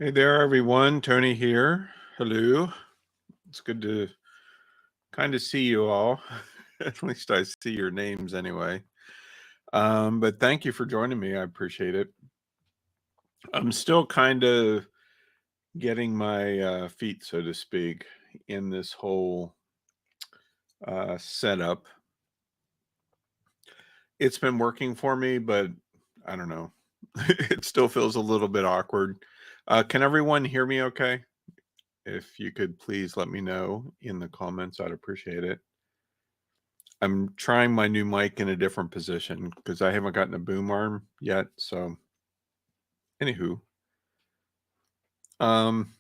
Hey there, everyone. Tony here. Hello. It's good to kind of see you all. At least I see your names anyway. But thank you for joining me. I appreciate it. I'm still kind of getting my feet, so to speak, in this whole setup. It's been working for me, but I don't know. It still feels a little bit awkward. Can everyone hear me okay? If you could please let me know in the comments, I'd appreciate it. I'm trying my new mic in a different position because I haven't gotten a boom arm yet. So, anywho, um,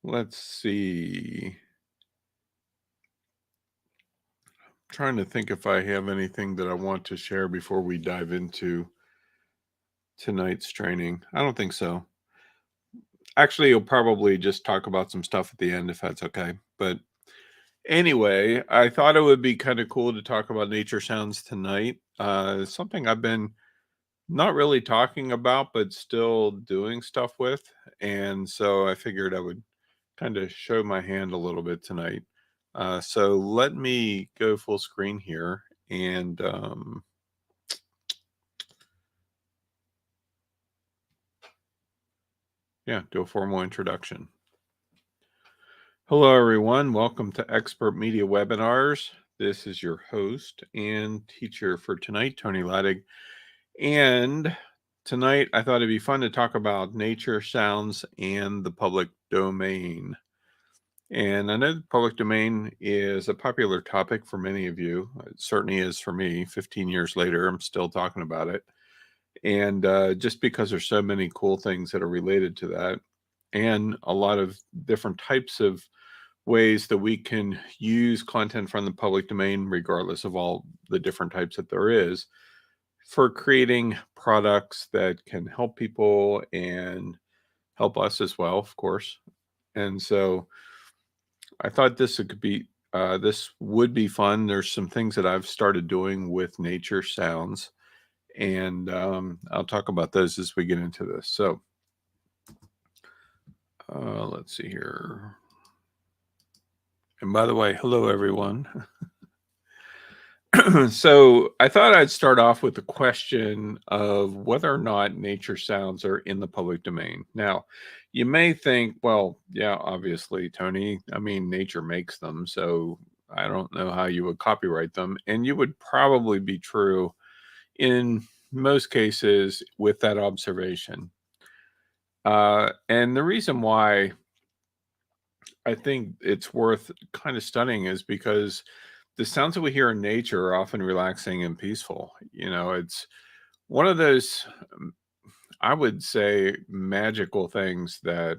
let's see. Trying to think if I have anything that I want to share before we dive into tonight's training. I don't think so. Actually, you'll probably just talk about some stuff at the end if that's okay. But anyway, I thought it would be kind of cool to talk about nature sounds tonight. Something I've been not really talking about, but still doing stuff with. And so I figured I would kind of show my hand a little bit tonight. So let me go full screen here and do a formal introduction. Hello, everyone. Welcome to Expert Media Webinars. This is your host and teacher for tonight, Tony Laddig. And tonight, I thought it'd be fun to talk about nature sounds and the public domain. And I know the public domain is a popular topic for many of you. It certainly is for me. 15 years later, I'm still talking about it. And just because there's so many cool things that are related to that, and a lot of different types of ways that we can use content from the public domain, regardless of all the different types that there is, for creating products that can help people and help us as well, of course. And so I thought this would be fun. There's some things that I've started doing with nature sounds, and I'll talk about those as we get into this. So let's see here. And by the way, hello everyone. So I thought I'd start off with the question of whether or not nature sounds are in the public domain. Now, you may think, well, yeah, obviously, Tony, I mean, nature makes them, so I don't know how you would copyright them. And you would probably be true in most cases with that observation. And the reason why I think it's worth kind of studying is because the sounds that we hear in nature are often relaxing and peaceful. You know, it's one of those, I would say, magical things that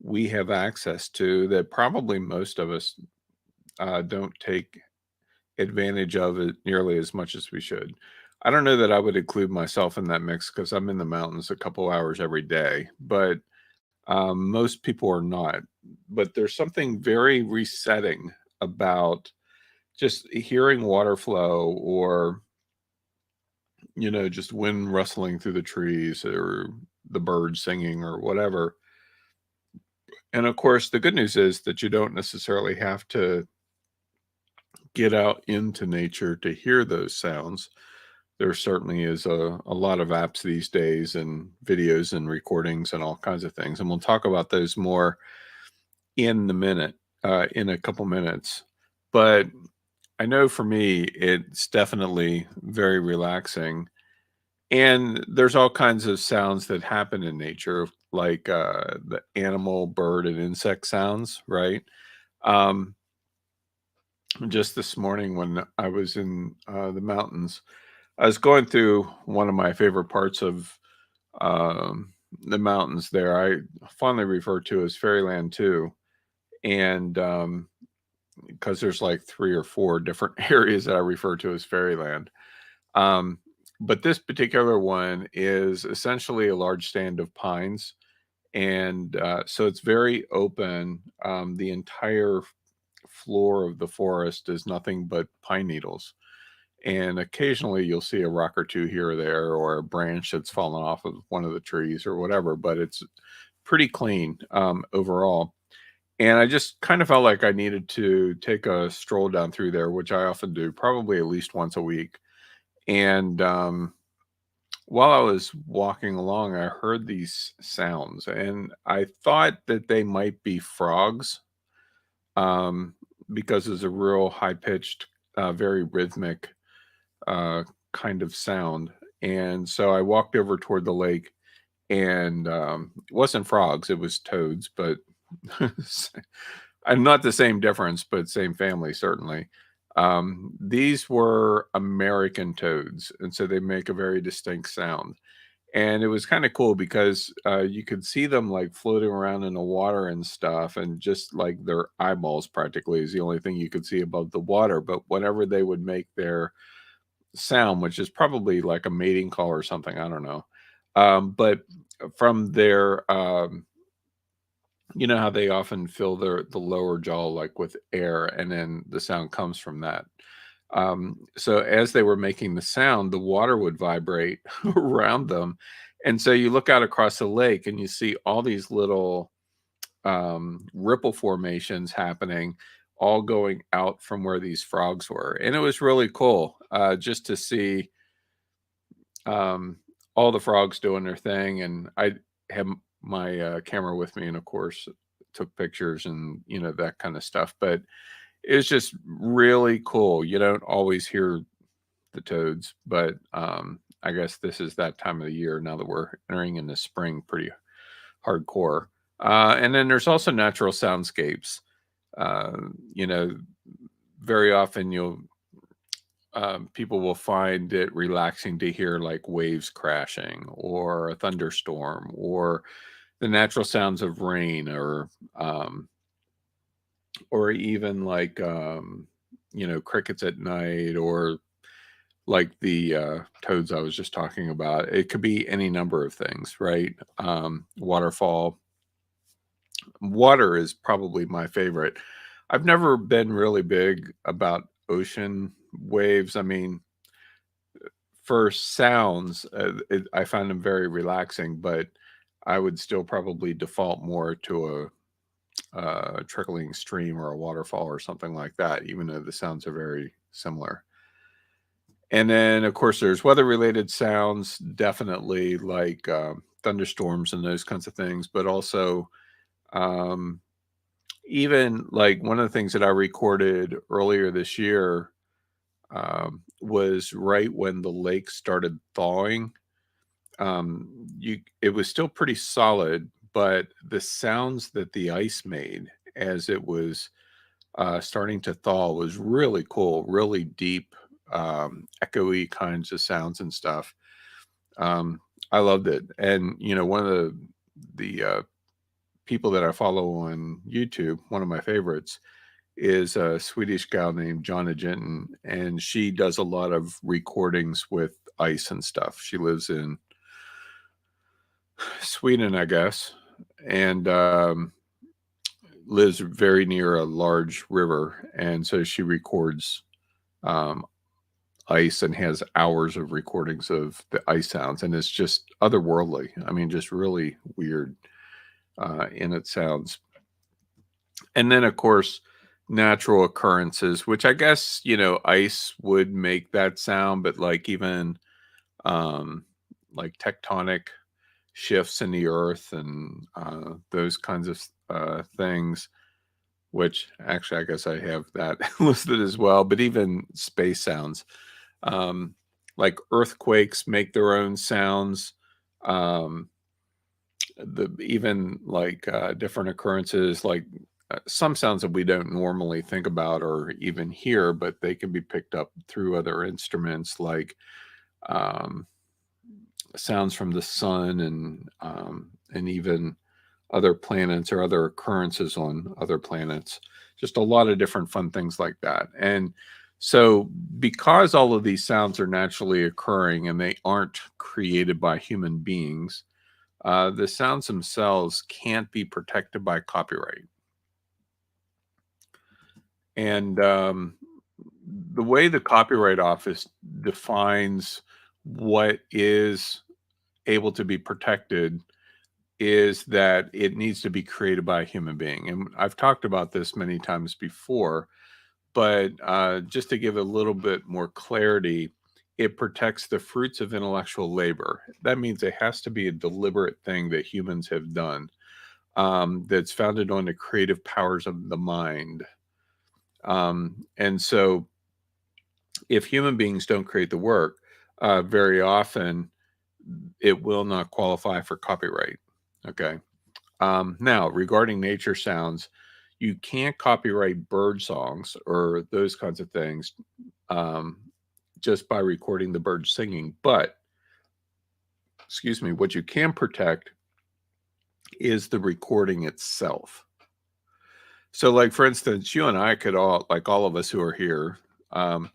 we have access to that probably most of us don't take advantage of it nearly as much as we should. I don't know that I would include myself in that mix because I'm in the mountains a couple hours every day, but most people are not. But there's something very resetting about just hearing water flow or just wind rustling through the trees or the birds singing or whatever. And of course, the good news is that you don't necessarily have to get out into nature to hear those sounds. There certainly is a lot of apps these days and videos and recordings and all kinds of things. And we'll talk about those more in a couple minutes. But I know for me, it's definitely very relaxing. And there's all kinds of sounds that happen in nature, like the animal, bird, and insect sounds, right? Um, just this morning when I was in the mountains, I was going through one of my favorite parts of the mountains there. I fondly refer to as Fairyland 2. And because there's like 3 or 4 different areas that I refer to as Fairyland. But this particular one is essentially a large stand of pines. And so it's very open. The entire floor of the forest is nothing but pine needles. and occasionally you'll see a rock or two here or there, or a branch that's fallen off of one of the trees or whatever, but it's pretty clean overall. And I just kind of felt like I needed to take a stroll down through there, which I often do, probably at least once a week. And while I was walking along, I heard these sounds, and I thought that they might be frogs, um, because it's a real high pitched, very rhythmic uh, kind of sound. And so I walked over toward the lake, and it wasn't frogs, it was toads, but and not the same difference, but same family, certainly. These were American toads, and so they make a very distinct sound. And it was kind of cool because you could see them like floating around in the water and stuff, and just like their eyeballs practically is the only thing you could see above the water. But whenever they would make their sound, which is probably like a mating call or something, I don't know. But from their you know how they often fill the lower jaw like with air, and then the sound comes from that. So as they were making the sound, the water would vibrate around them. And so you look out across the lake and you see all these little ripple formations happening, all going out from where these frogs were. And it was really cool just to see um, all the frogs doing their thing. And I have my camera with me, and of course, took pictures and, you know, that kind of stuff. But it's just really cool. You don't always hear the toads, but I guess this is that time of the year now that we're entering into spring pretty hardcore. And then there's also natural soundscapes. Uh, you know, very often you'll people will find it relaxing to hear like waves crashing or a thunderstorm or the natural sounds of rain, um, or even like you know, crickets at night, or like the toads I was just talking about. It could be any number of things, right? Waterfall. Water is probably my favorite. I've never been really big about ocean waves. I mean, for sounds, I find them very relaxing, but I would still probably default more to a trickling stream or a waterfall or something like that, even though the sounds are very similar. And then, of course, there's weather-related sounds, definitely like thunderstorms and those kinds of things, but also um, even like one of the things that I recorded earlier this year was right when the lake started thawing. It was still pretty solid, but the sounds that the ice made as it was starting to thaw was really cool, really deep, echoey kinds of sounds and stuff. Um, I loved it. And you know, one of the people that I follow on YouTube, one of my favorites, is a Swedish gal named Jonna Jensen, and she does a lot of recordings with ice and stuff. She lives in Sweden, I guess, and lives very near a large river, and so she records um, ice and has hours of recordings of the ice sounds, and it's just otherworldly. I mean, just really weird in its sounds. And then, of course, natural occurrences, which I guess, you know, ice would make that sound, but like even um, like tectonic shifts in the earth and those kinds of things, which actually I guess I have that listed as well, but even space sounds. Um, like earthquakes make their own sounds. Um, the even like different occurrences, like some sounds that we don't normally think about or even hear, but they can be picked up through other instruments, like um, sounds from the sun and even other planets or other occurrences on other planets. Just a lot of different fun things like that. And so, because all of these sounds are naturally occurring and they aren't created by human beings, the sounds themselves can't be protected by copyright. And the way the Copyright Office defines what is able to be protected is that it needs to be created by a human being. And I've talked about this many times before, but just to give a little bit more clarity, it protects the fruits of intellectual labor. That means it has to be a deliberate thing that humans have done, that's founded on the creative powers of the mind. And so if human beings don't create the work, very often it will not qualify for copyright. Okay. Now, regarding nature sounds, you can't copyright bird songs or those kinds of things, um, just by recording the birds singing. But, excuse me, what you can protect is the recording itself. So, like, for instance, you and I could all, like all of us who are here, um,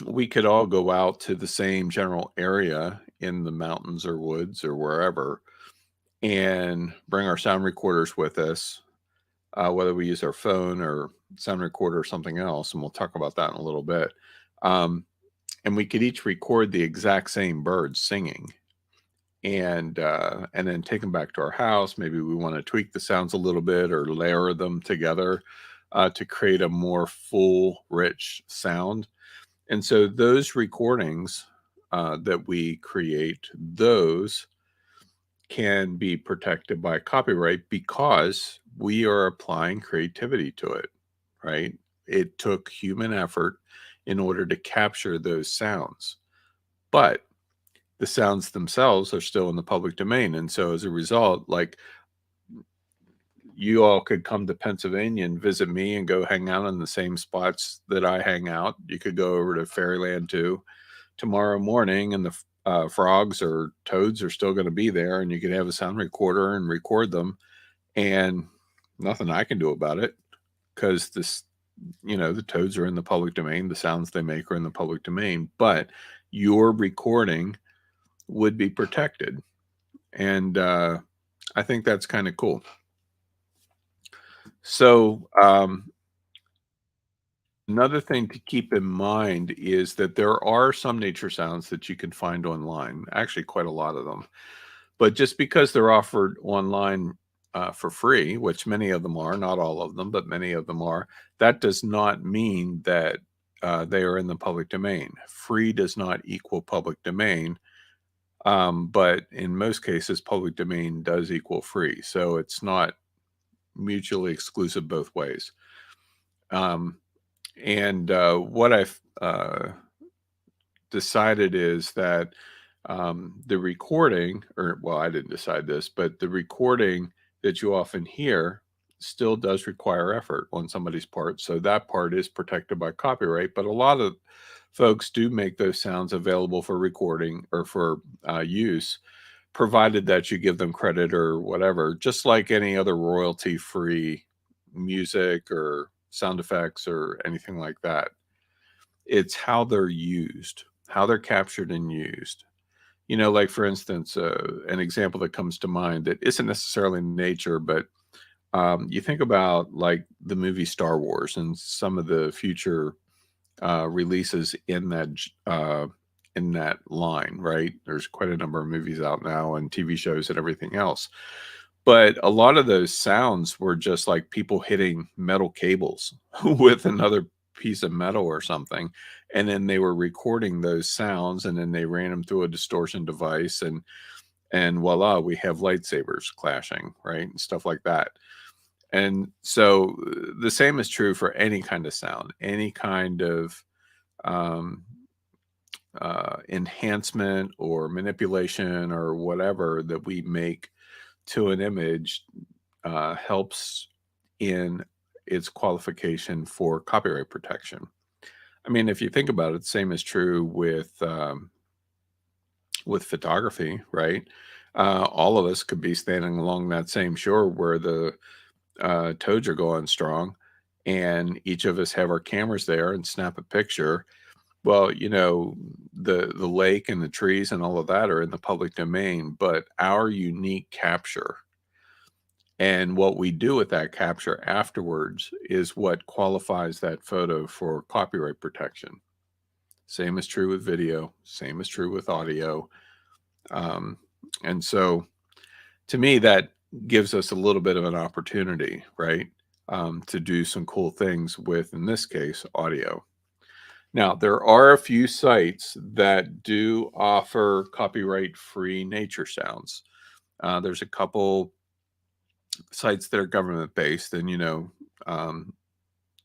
we could all go out to the same general area in the mountains or woods or wherever and bring our sound recorders with us, whether we use our phone or sound recorder or something else. And we'll talk about that in a little bit. Um, and we could each record the exact same birds singing, and then take them back to our house. Maybe we want to tweak the sounds a little bit or layer them together to create a more full, rich sound. And so those recordings that we create, those can be protected by copyright because we are applying creativity to it, right? It took human effort in order to capture those sounds, but the sounds themselves are still in the public domain. And so as a result, like, you all could come to Pennsylvania and visit me and go hang out in the same spots that I hang out. You could go over to Fairyland too tomorrow morning, and the frogs or toads are still going to be there, and you could have a sound recorder and record them, and nothing I can do about it because this, the toads are in the public domain. The sounds they make are in the public domain, but your recording would be protected. And I think that's kind of cool. So, another thing to keep in mind is that there are some nature sounds that you can find online, actually, quite a lot of them. But just because they're offered online for free, which many of them are, not all of them, but many of them are, that does not mean that they are in the public domain. Free does not equal public domain. But in most cases, public domain does equal free. So it's not mutually exclusive both ways. And what I've decided is that the recording, or, well, I didn't decide this, but the recording that you often hear still does require effort on somebody's part. So that part is protected by copyright. But a lot of folks do make those sounds available for recording or for use, provided that you give them credit or whatever, just like any other royalty free music or sound effects or anything like that. It's how they're used, how they're captured and used. Like, for instance, an example that comes to mind that isn't necessarily nature, but you think about, like, the movie Star Wars and some of the future releases in that line, right? There's quite a number of movies out now and TV shows and everything else. But a lot of those sounds were just like people hitting metal cables with another piece of metal or something. And then they were recording those sounds, and then they ran them through a distortion device, and voila, we have lightsabers clashing, right? And stuff like that. And so the same is true for any kind of sound, any kind of um, enhancement or manipulation or whatever that we make to an image helps in its qualification for copyright protection. I mean, if you think about it, the same is true with photography, right? All of us could be standing along that same shore where the toads are going strong, and each of us have our cameras there and snap a picture. Well, the lake and the trees and all of that are in the public domain, but our unique capture And what we do with that capture afterwards is what qualifies that photo for copyright protection. Same is true with video, same is true with audio. And so to me, that gives us a little bit of an opportunity, right? To do some cool things with, in this case, audio. Now, there are a few sites that do offer copyright-free nature sounds. There's a couple sites that are government-based, and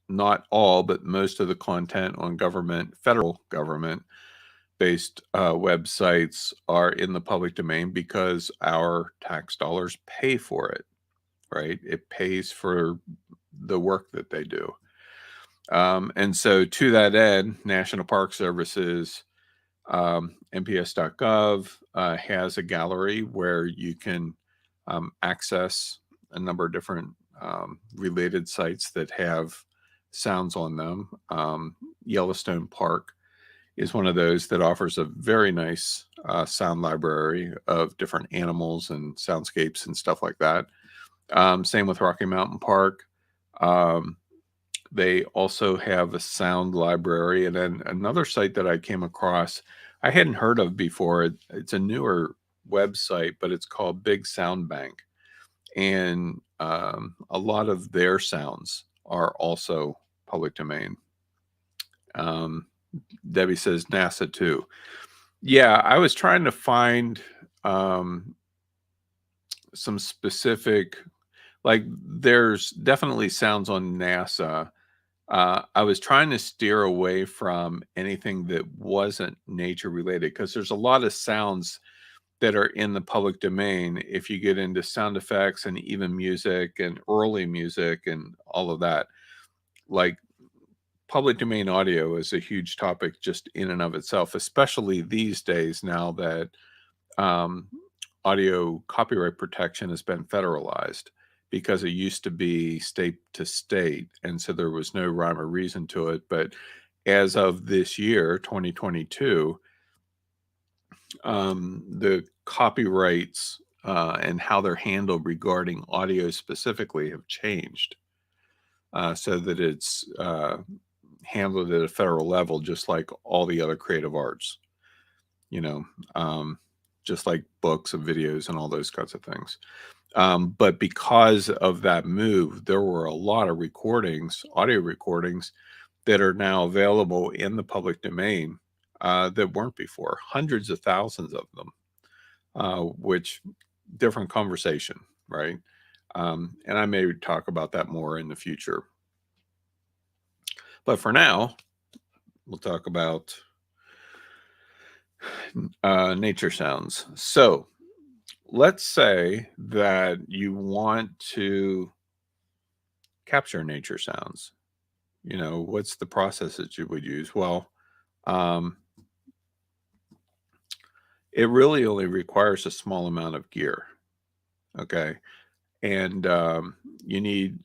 not all, but most of the content on federal government-based websites are in the public domain because our tax dollars pay for it, right? It pays for the work that they do. And so to that end, National Park Services, NPS.gov has a gallery where you can access a number of different related sites that have sounds on them. Yellowstone Park is one of those that offers a very nice sound library of different animals and soundscapes and stuff like that. Same with Rocky Mountain Park. They also have a sound library. And then another site that I came across, I hadn't heard of before. It's a newer website, but it's called Big Sound Bank. And a lot of their sounds are also public domain. Debbie says NASA too. Yeah, I was trying to find some specific, like there's definitely sounds on NASA. I was trying to steer away from anything that wasn't nature related because there's a lot of sounds that are in the public domain if you get into sound effects and even music and early music and all of that. Like public domain audio is a huge topic just in and of itself, especially these days now that audio copyright protection has been federalized, because it used to be state to state, and so there was no rhyme or reason to it. But as of this year, 2022, the copyrights and how they're handled regarding audio specifically have changed, so that it's handled at a federal level, just like all the other creative arts, just like books and videos and all those kinds of things. But because of that move, there were a lot of recordings, audio recordings, that are now available in the public domain that weren't before. Hundreds of thousands of them, which different conversation, right? And I may talk about that more in the future. But for now, we'll talk about nature sounds. So let's say that you want to capture nature sounds. What's the process that you would use? Well, it really only requires a small amount of gear. Okay. And you need,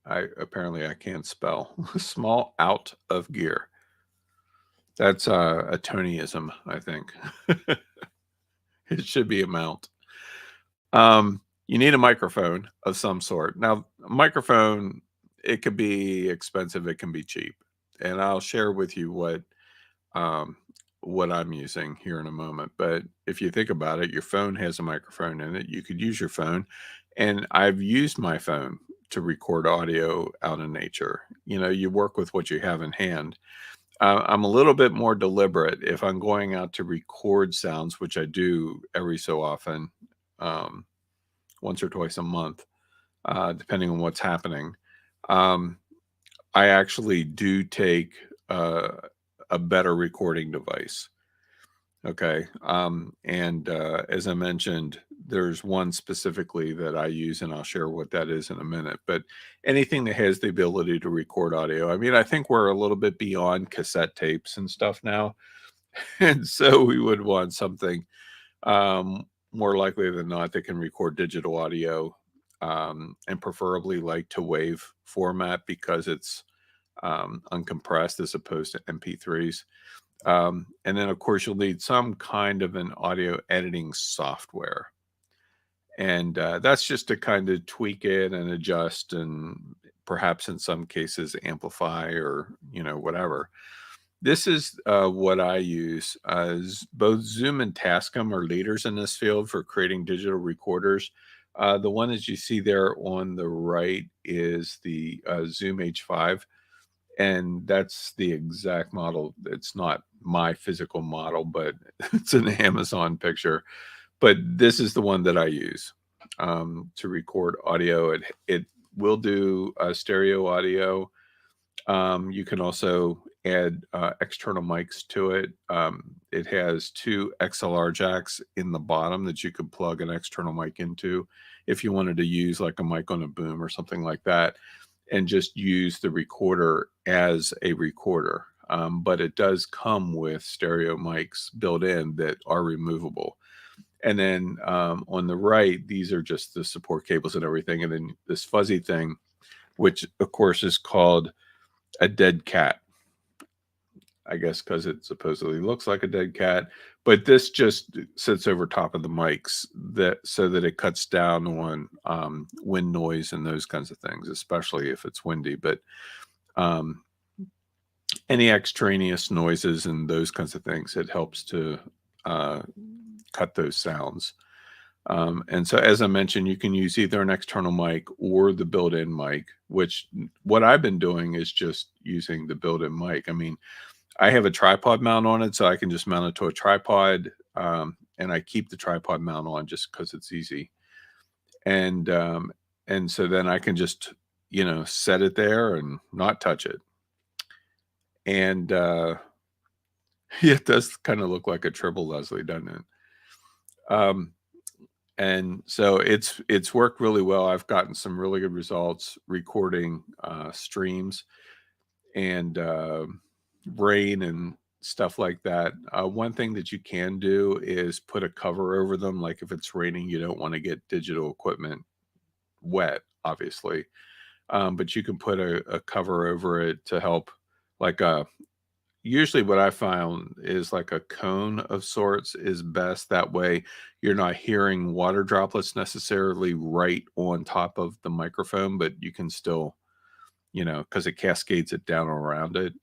apparently I can't spell, small out of gear. That's a Tonyism, I think. It should be amount. You need a microphone of some sort. Now, a microphone, it could be expensive, it can be cheap. And I'll share with you what I'm using here in a moment. But if you think about it, your phone has a microphone in it. You could use your phone. And I've used my phone to record audio out in nature. You work with what you have in hand. I'm a little bit more deliberate if I'm going out to record sounds, which I do every so often, once or twice a month, depending on what's happening. I actually do take a better recording device. Okay. And as I mentioned, there's one specifically that I use, and I'll share what that is in a minute. But anything that has the ability to record audio. I mean, I think we're a little bit beyond cassette tapes and stuff now. And so we would want something more likely than not that can record digital audio, and preferably like to wave format, because it's uncompressed as opposed to MP3s. And then, of course, you'll need some kind of an audio editing software. And that's just to kind of tweak it and adjust, and perhaps in some cases amplify, or whatever. This is what I use. Both Zoom and Tascam are leaders in this field for creating digital recorders. The one that you see there on the right is the Zoom H5, and that's the exact model. It's not my physical model, but it's an Amazon picture. But this is the one that I use to record audio. It will do stereo audio. You can also add external mics to it. It has two XLR jacks in the bottom that you could plug an external mic into if you wanted to use like a mic on a boom or something like that, and just use the recorder as a recorder. But it does come with stereo mics built in that are removable. And then on the right, these are just the support cables and everything. And then this fuzzy thing, which of course is called a dead cat, I guess, because it supposedly looks like a dead cat. But this just sits over top of the mics so that it cuts down on wind noise and those kinds of things, especially if it's windy. But any extraneous noises and those kinds of things, it helps to cut those sounds. And so, as I mentioned, you can use either an external mic or the built-in mic, which what I've been doing is just using the built-in mic. I mean, I have a tripod mount on it, so I can just mount it to a tripod, and I keep the tripod mount on just because it's easy. And so then I can just, set it there and not touch it. And it does kind of look like a triple Leslie, doesn't it? And so it's worked really well. I've gotten some really good results recording streams and rain and stuff like that. One thing that you can do is put a cover over them. Like if it's raining, you don't want to get digital equipment wet, obviously. But you can put a cover over it to help, like usually what I found is like a cone of sorts is best. That way you're not hearing water droplets necessarily right on top of the microphone, but you can still, because it cascades it down around it.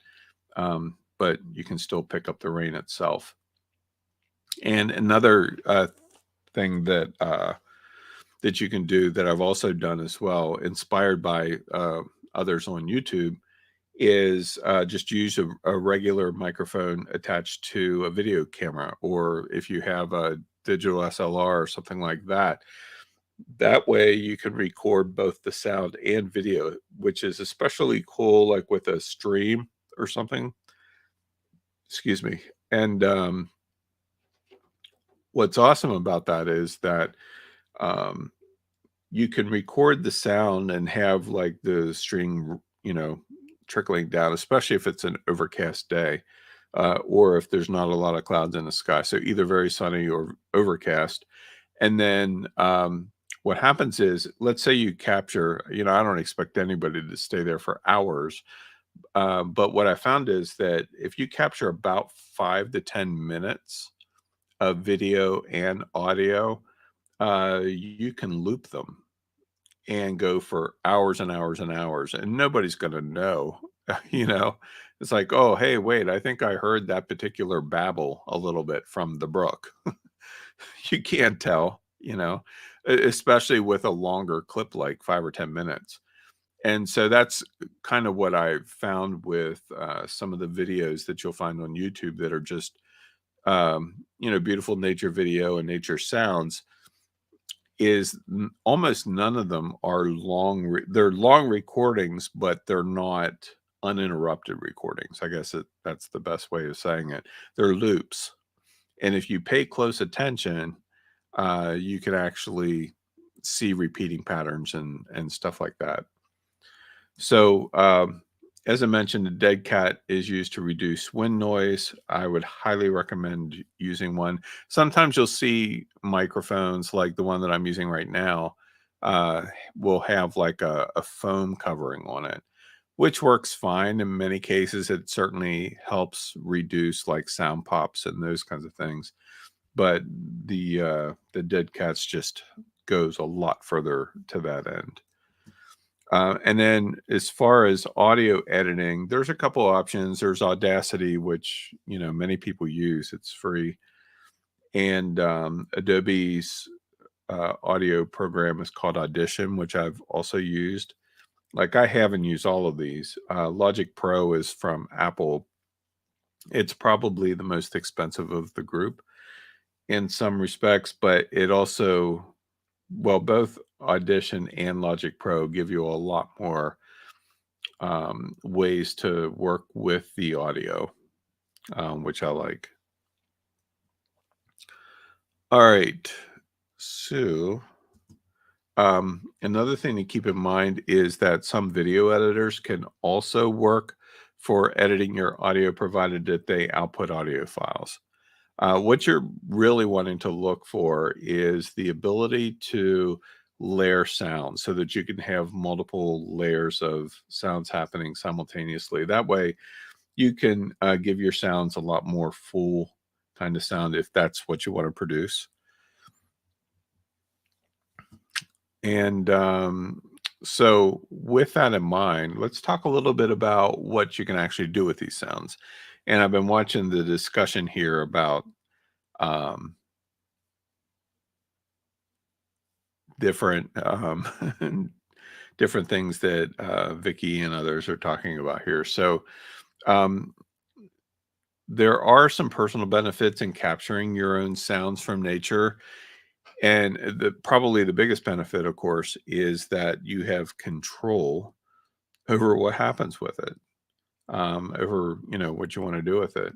But you can still pick up the rain itself. And another thing that you can do that I've also done as well, inspired by others on YouTube, is just use a regular microphone attached to a video camera, or if you have a digital SLR or something like that. That way you can record both the sound and video, which is especially cool, like with a stream or something. Excuse me. And what's awesome about that is that you can record the sound and have like the string, trickling down, especially if it's an overcast day, or if there's not a lot of clouds in the sky. So either very sunny or overcast. And then what happens is, let's say you capture, I don't expect anybody to stay there for hours. But what I found is that if you capture about 5 to 10 minutes of video and audio, you can loop them and go for hours and hours and hours, and nobody's going to know. It's like, oh, hey, wait, I think I heard that particular babble a little bit from the brook. You can't tell, especially with a longer clip like 5 or 10 minutes. And so that's kind of what I found with some of the videos that you'll find on YouTube that are just beautiful nature video and nature sounds, is almost none of them are long. They're long recordings, but they're not uninterrupted recordings. I guess that's the best way of saying it. They're loops. And if you pay close attention, you can actually see repeating patterns and stuff like that. So, as I mentioned, the dead cat is used to reduce wind noise. I would highly recommend using one. Sometimes you'll see microphones like the one that I'm using right now will have like a foam covering on it, which works fine. In many cases, it certainly helps reduce like sound pops and those kinds of things. But the dead cat's just goes a lot further to that end. And then as far as audio editing, there's a couple options. There's Audacity, which, many people use. It's free. And Adobe's audio program is called Audition, which I've also used. Like, I haven't used all of these. Logic Pro is from Apple. It's probably the most expensive of the group in some respects, but it also, well, both Audition and Logic Pro give you a lot more ways to work with the audio, which I like. All right. So another thing to keep in mind is that some video editors can also work for editing your audio, provided that they output audio files. What you're really wanting to look for is the ability to layer sounds so that you can have multiple layers of sounds happening simultaneously. That way you can give your sounds a lot more full kind of sound if that's what you want to produce. And so with that in mind, let's talk a little bit about what you can actually do with these sounds. And I've been watching the discussion here about different different things that Vicky and others are talking about here. So there are some personal benefits in capturing your own sounds from nature. And probably the biggest benefit, of course, is that you have control over what happens with it, over, what you want to do with it.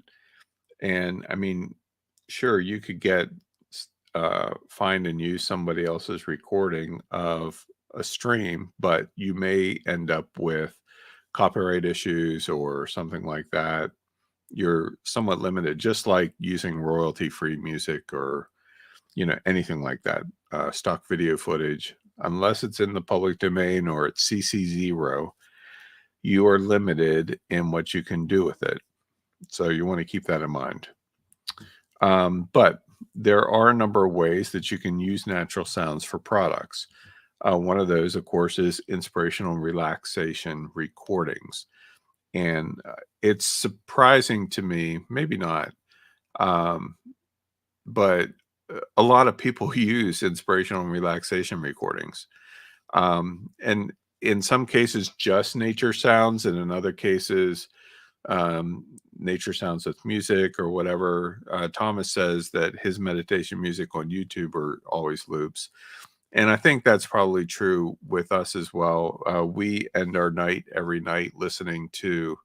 And I mean, sure, you could find and use somebody else's recording of a stream, but you may end up with copyright issues or something like that. You're somewhat limited, just like using royalty-free music or anything like that, stock video footage, unless it's in the public domain or it's CC0, you are limited in what you can do with it. So you want to keep that in mind. But there are a number of ways that you can use natural sounds for products. One of those, of course, is inspirational relaxation recordings. And it's surprising to me, maybe not, but a lot of people use inspirational and relaxation recordings. And in some cases, just nature sounds, and in other cases, nature sounds with music or whatever. Thomas says that his meditation music on YouTube are always loops. And I think that's probably true with us as well. We end our night every night listening to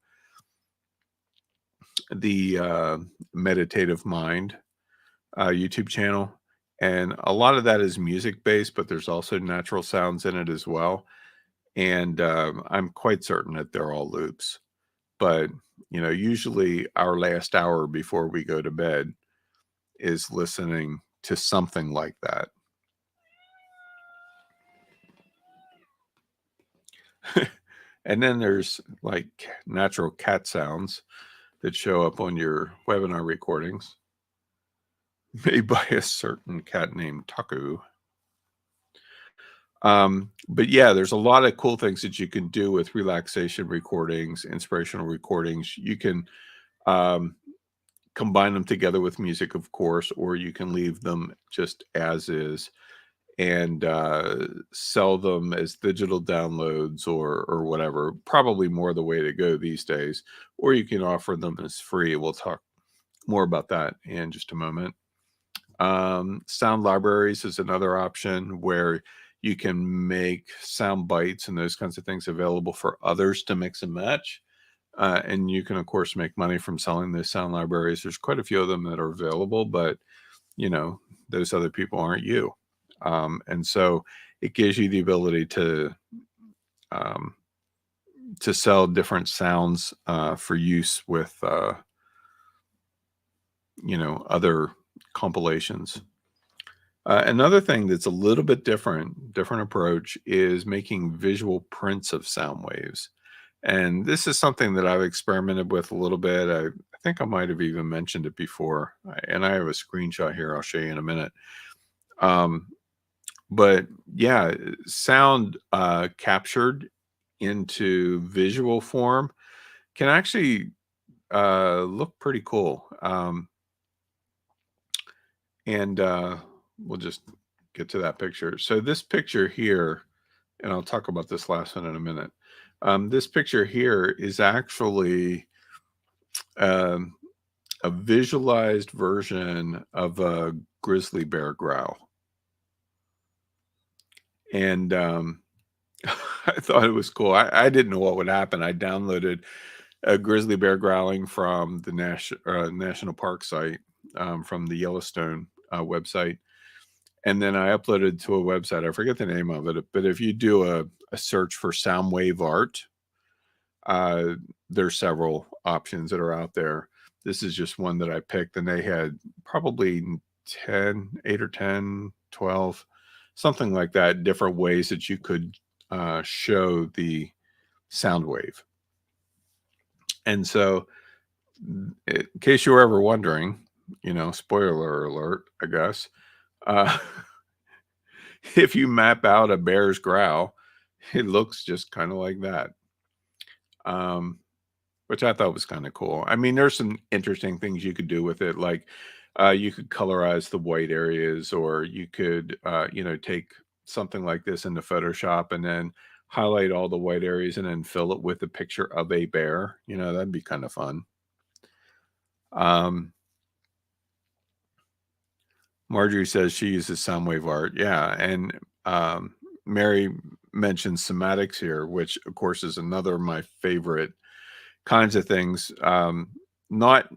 the Meditative Mind YouTube channel. And a lot of that is music based, but there's also natural sounds in it as well. And I'm quite certain that they're all loops. But, usually our last hour before we go to bed is listening to something like that. And then there's like natural cat sounds that show up on your webinar recordings, made by a certain cat named Taku. But yeah, there's a lot of cool things that you can do with relaxation recordings, inspirational recordings. You can combine them together with music, of course, or you can leave them just as is and sell them as digital downloads or whatever. Probably more the way to go these days. Or you can offer them as free. We'll talk more about that in just a moment. Sound libraries is another option where you can make sound bites and those kinds of things available for others to mix and match. And you can, of course, make money from selling those sound libraries. There's quite a few of them that are available, but, those other people aren't you. And so it gives you the ability to sell different sounds for use with, other compilations. Another thing that's a little bit different approach is making visual prints of sound waves. And this is something that I've experimented with a little bit. I think I might have even mentioned it before. And I have a screenshot here I'll show you in a minute. But yeah, sound captured into visual form can actually look pretty cool. And we'll just get to that picture. So this picture here, and I'll talk about this last one in a minute. This picture here is actually um, a visualized version of a grizzly bear growl. And I thought it was cool. I didn't know what would happen. I downloaded a grizzly bear growling from the national park site, from the Yellowstone website. And then I uploaded to a website. I forget the name of it, but if you do a search for sound wave art, uh, there's several options that are out there. This is just one that I picked, and they had probably 8 or 10, 12, something like that, different ways that you could show the sound wave. And so, in case you were ever wondering, spoiler alert, I guess, uh, if you map out a bear's growl, it looks just kind of like that. Which I thought was kind of cool. I mean, there's some interesting things you could do with it, like you could colorize the white areas, or you could, take something like this into Photoshop and then highlight all the white areas and then fill it with a picture of a bear. That'd be kind of fun. Um, Marjorie says she uses Soundwave art. Yeah. And Mary mentioned somatics here, which of course is another of my favorite kinds of things. Not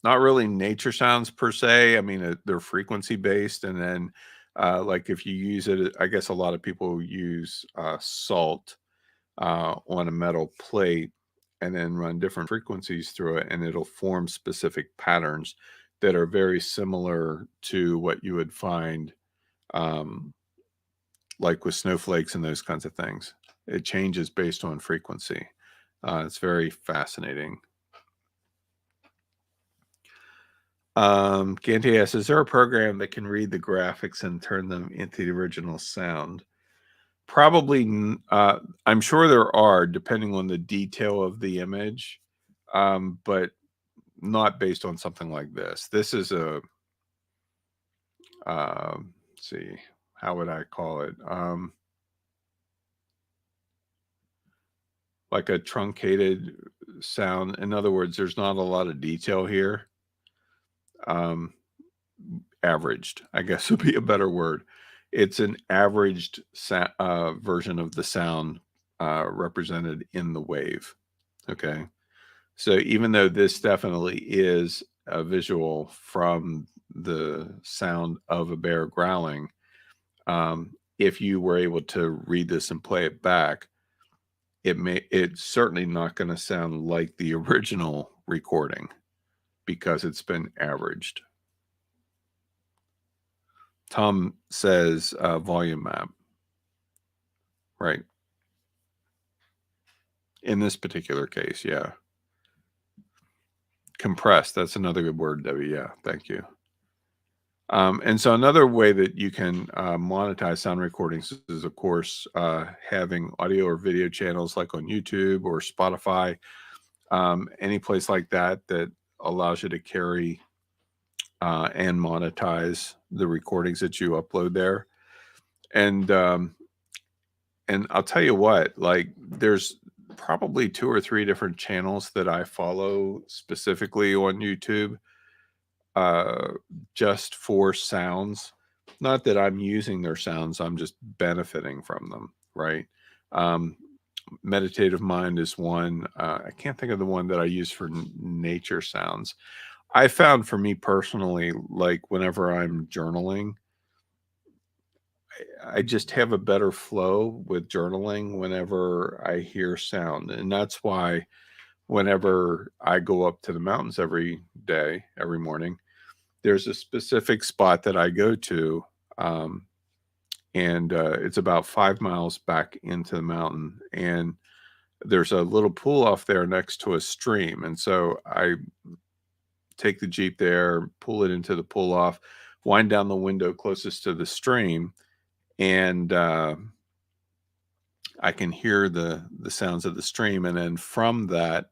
really nature sounds per se. I mean, they're frequency based. And then like if you use it, I guess a lot of people use salt on a metal plate and then run different frequencies through it, and it'll form specific patterns that are very similar to what you would find um, like with snowflakes and those kinds of things. It changes based on frequency. It's very fascinating. Ganti asks, is there a program that can read the graphics and turn them into the original sound? Probably, I'm sure there are, depending on the detail of the image, but not based on something like this. This is let's see, how would I call it? Like a truncated sound. In other words, there's not a lot of detail here. Averaged, I guess would be a better word. It's an averaged version of the sound represented in the wave. Okay. So even though this definitely is a visual from the sound of a bear growling, if you were able to read this and play it back, it's certainly not going to sound like the original recording because it's been averaged. Tom says volume map. Right. In this particular case, yeah. Compressed. That's another good word, Debbie. Yeah, thank you. And so another way that you can monetize sound recordings is, of course, having audio or video channels like on YouTube or Spotify, any place like that that allows you to carry and monetize the recordings that you upload there. And I'll tell you what, like there's probably 2 or 3 different channels that I follow specifically on YouTube just for sounds. Not that I'm using their sounds, I'm just benefiting from them, right? Meditative Mind is one. I can't think of the one that I use for nature sounds. I found for me personally, like whenever I'm journaling, I just have a better flow with journaling whenever I hear sound. And that's why whenever I go up to the mountains every day, every morning, there's a specific spot that I go to. And it's about 5 miles back into the mountain. And there's a little pool off there next to a stream. And so I take the Jeep there, pull it into the pull off, wind down the window closest to the stream, and I can hear the sounds of the stream, and then from that,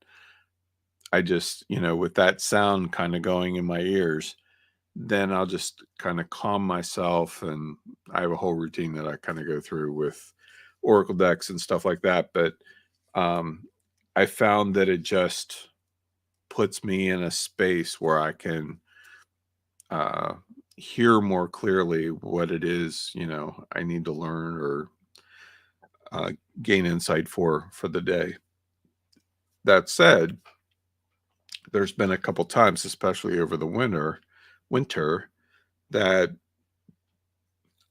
I just, with that sound kind of going in my ears, then I'll just kind of calm myself, and I have a whole routine that I kind of go through with Oracle decks and stuff like that. But um, I found that it just puts me in a space where I can uh, hear more clearly what it is, I need to learn or gain insight for the day. That said, there's been a couple times, especially over the winter, that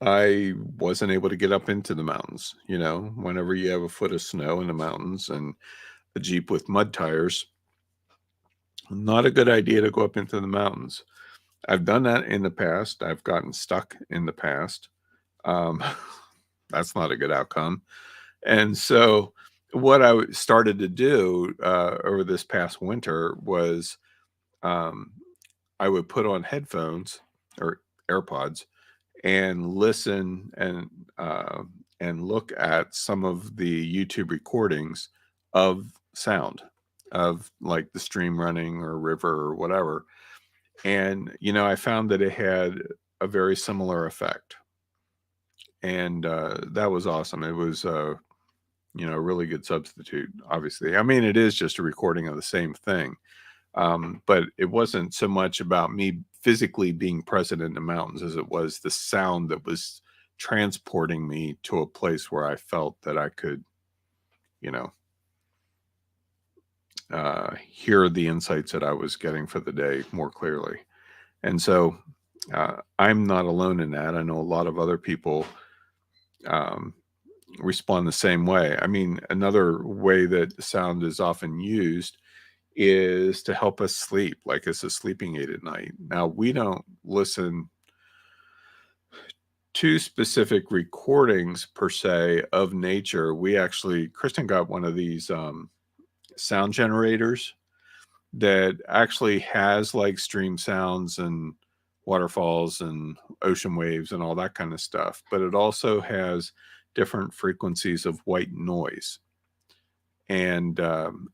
I wasn't able to get up into the mountains. Whenever you have a foot of snow in the mountains and a Jeep with mud tires, not a good idea to go up into the mountains. I've done that in the past. I've gotten stuck in the past. Um, that's not a good outcome. And so what I started to do over this past winter was I would put on headphones or AirPods and listen and look at some of the YouTube recordings of sound, of like the stream running or river or whatever. And I found that it had a very similar effect, and that was awesome. It was a really good substitute. Obviously, I mean, it is just a recording of the same thing. But it wasn't so much about me physically being present in the mountains as it was the sound that was transporting me to a place where I felt that I could, you know, hear the insights that I was getting for the day more clearly. And so I'm not alone in that. I know a lot of other people um, respond the same way. I mean, another way that sound is often used is to help us sleep, like as a sleeping aid at night. Now, we don't listen to specific recordings per se of nature. Kristen got one of these sound generators that actually has like stream sounds and waterfalls and ocean waves and all that kind of stuff, but it also has different frequencies of white noise. And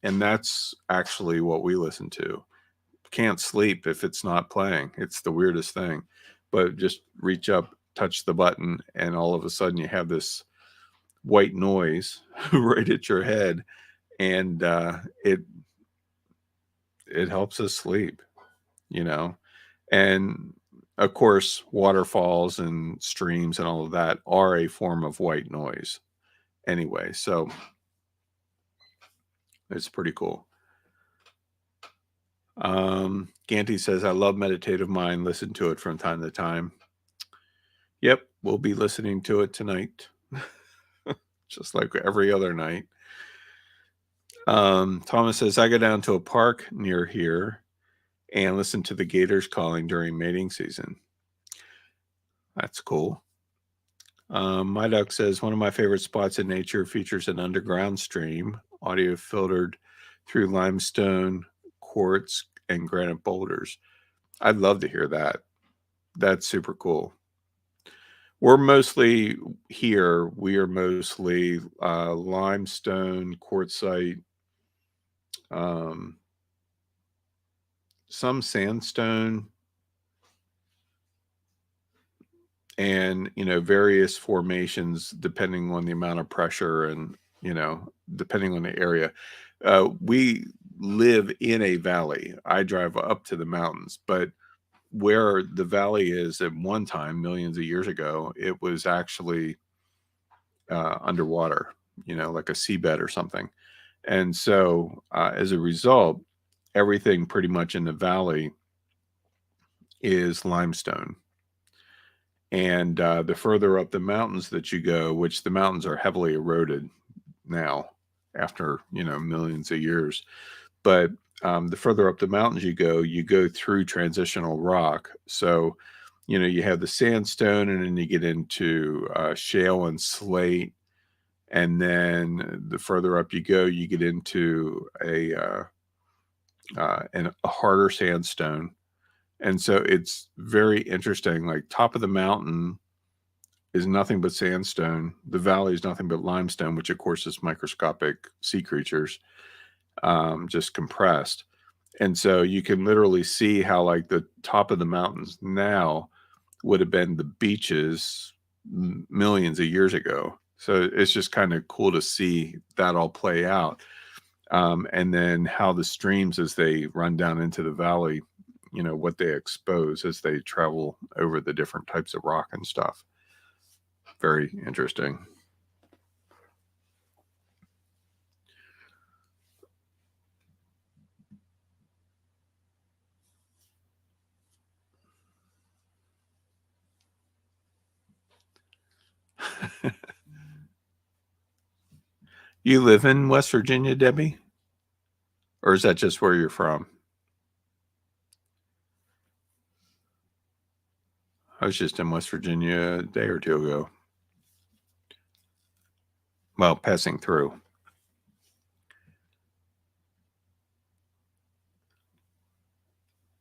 that's actually what we listen to. Can't sleep if it's not playing. It's the weirdest thing. But just reach up, touch the button, and all of a sudden you have this white noise right at your head, and it helps us sleep, And of course, waterfalls and streams and all of that are a form of white noise anyway. So it's pretty cool. Ganty says, I love Meditative Mind. Listen to it from time to time. Yep, we'll be listening to it tonight. Just like every other night. Thomas says, I go down to a park near here and listen to the gators calling during mating season. That's cool. My duck says, one of my favorite spots in nature features an underground stream, audio filtered through limestone, quartz, and granite boulders. I'd love to hear that. That's super cool. We're mostly here. We are mostly limestone, quartzite, some sandstone, and various formations depending on the amount of pressure and depending on the area. We live in a valley. I drive up to the mountains, but where the valley is at one time, millions of years ago, it was actually underwater, like a seabed or something. And so as a result, everything pretty much in the valley is limestone. And the further up the mountains that you go, which the mountains are heavily eroded now after, millions of years. But the further up the mountains you go through transitional rock. So, you have the sandstone, and then you get into shale and slate. And then the further up you go, you get into a harder sandstone. And so it's very interesting. Like, top of the mountain is nothing but sandstone. The valley is nothing but limestone, which of course is microscopic sea creatures, just compressed. And so you can literally see how, like, the top of the mountains now would have been the beaches millions of years ago. So it's just kind of cool to see that all play out. And then how the streams, as they run down into the valley, what they expose as they travel over the different types of rock and stuff. Very interesting. You live in West Virginia, Debbie? Or is that just where you're from? I was just in West Virginia a day or two ago. Well, passing through.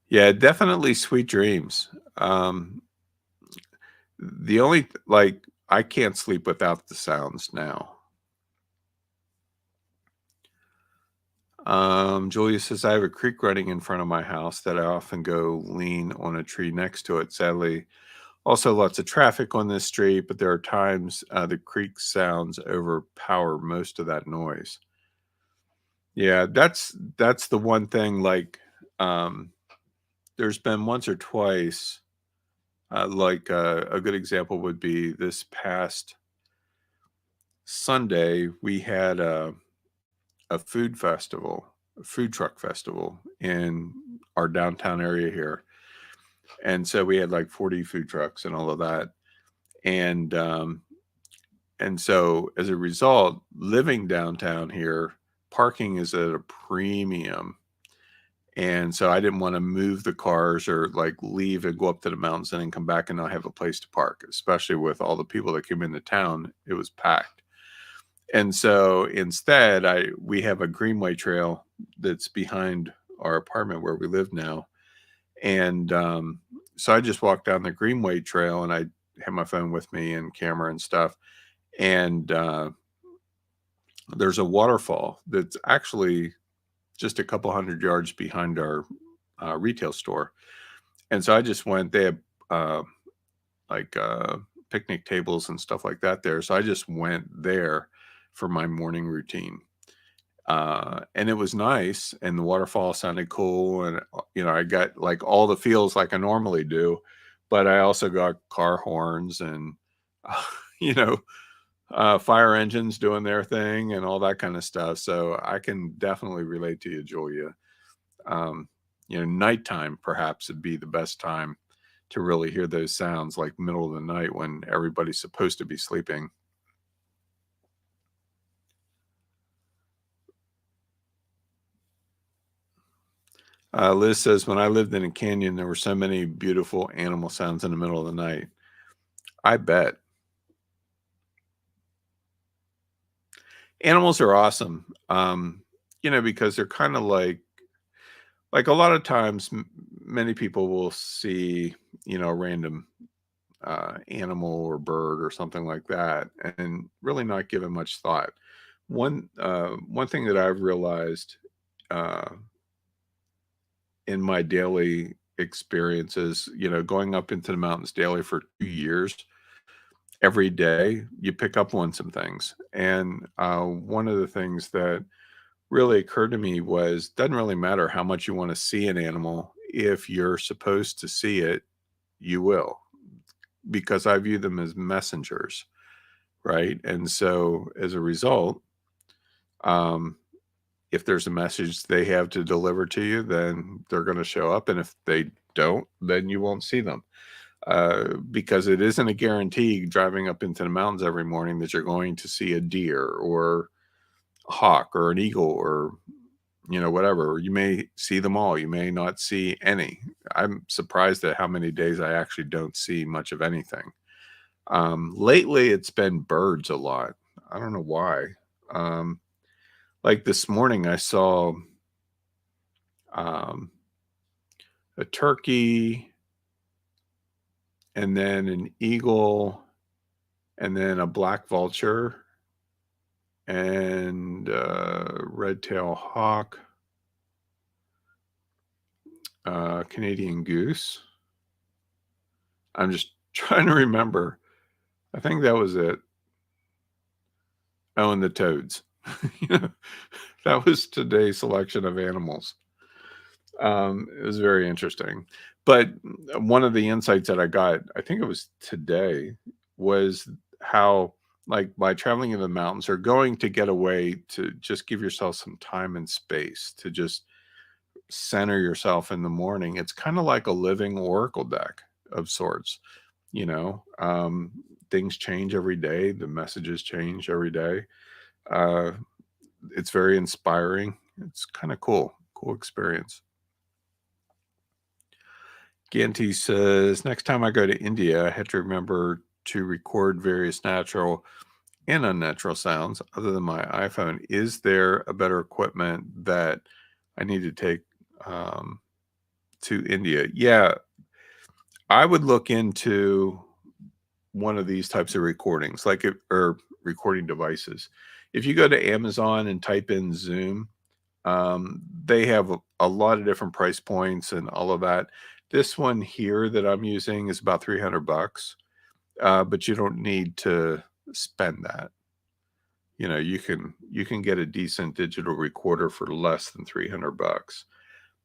Yeah, definitely sweet dreams. The only like, I can't sleep without the sounds now. Julia says, I have a creek running in front of my house that I often go lean on a tree next to it. Sadly, also lots of traffic on this street, but there are times the creek sounds overpower most of that noise. Yeah, that's the one thing. Like, there's been once or twice. A good example would be this past Sunday. We had a food festival, a food truck festival in our downtown area here. And so we had like 40 food trucks and all of that. And so as a result, living downtown here, parking is at a premium. And so I didn't want to move the cars or like leave and go up to the mountains and then come back and not have a place to park, especially with all the people that came into town. It was packed. And so instead, we have a greenway trail that's behind our apartment where we live now. And so I just walked down the greenway trail, and I had my phone with me and camera and stuff. And there's a waterfall that's actually just a couple hundred yards behind our retail store. And so I just went. They have like picnic tables and stuff like that there. So I just went there for my morning routine. And it was nice, and the waterfall sounded cool. And, I got like all the feels like I normally do, but I also got car horns and, you know, fire engines doing their thing and all that kind of stuff. So I can definitely relate to you, Julia. Nighttime perhaps would be the best time to really hear those sounds, like middle of the night when everybody's supposed to be sleeping. Liz says, when I lived in a canyon, there were so many beautiful animal sounds in the middle of the night. I bet. Animals are awesome, because they're kind of like a lot of times, many people will see, a random animal or bird or something like that, and really not give it much thought. One thing that I've realized uh, in my daily experiences, going up into the mountains daily for 2 years, every day you pick up on some things. And one of the things that really occurred to me was, doesn't really matter how much you want to see an animal. If you're supposed to see it, you will, because I view them as messengers, right? And so as a result, if there's a message they have to deliver to you, then they're going to show up. And if they don't, then you won't see them. Because it isn't a guarantee driving up into the mountains every morning that you're going to see a deer or a hawk or an eagle or, whatever. You may see them all. You may not see any. I'm surprised at how many days I actually don't see much of anything. Lately, it's been birds a lot. I don't know why. Like this morning, I saw a turkey, and then an eagle, and then a black vulture, and red-tailed hawk, Canadian goose. I'm just trying to remember. I think that was it. Oh, and the toads. That was today's selection of animals. It was very interesting. But one of the insights that I got, I think it was today, was how, like, by traveling in the mountains or going to get away, to just give yourself some time and space to just center yourself in the morning. It's kind of like a living oracle deck of sorts. You know, things change every day. The messages change every day. Uh, it's very inspiring. It's kind of cool experience. Ganti says, next time I go to India, I have to remember to record various natural and unnatural sounds other than my iPhone. Is there a better equipment that I need to take to India? Yeah, I would look into one of these types of recordings, or recording devices. If you go to Amazon and type in Zoom, they have a lot of different price points and all of that. This one here that I'm using is about $300, but you don't need to spend that. You know, you can get a decent digital recorder for less than $300,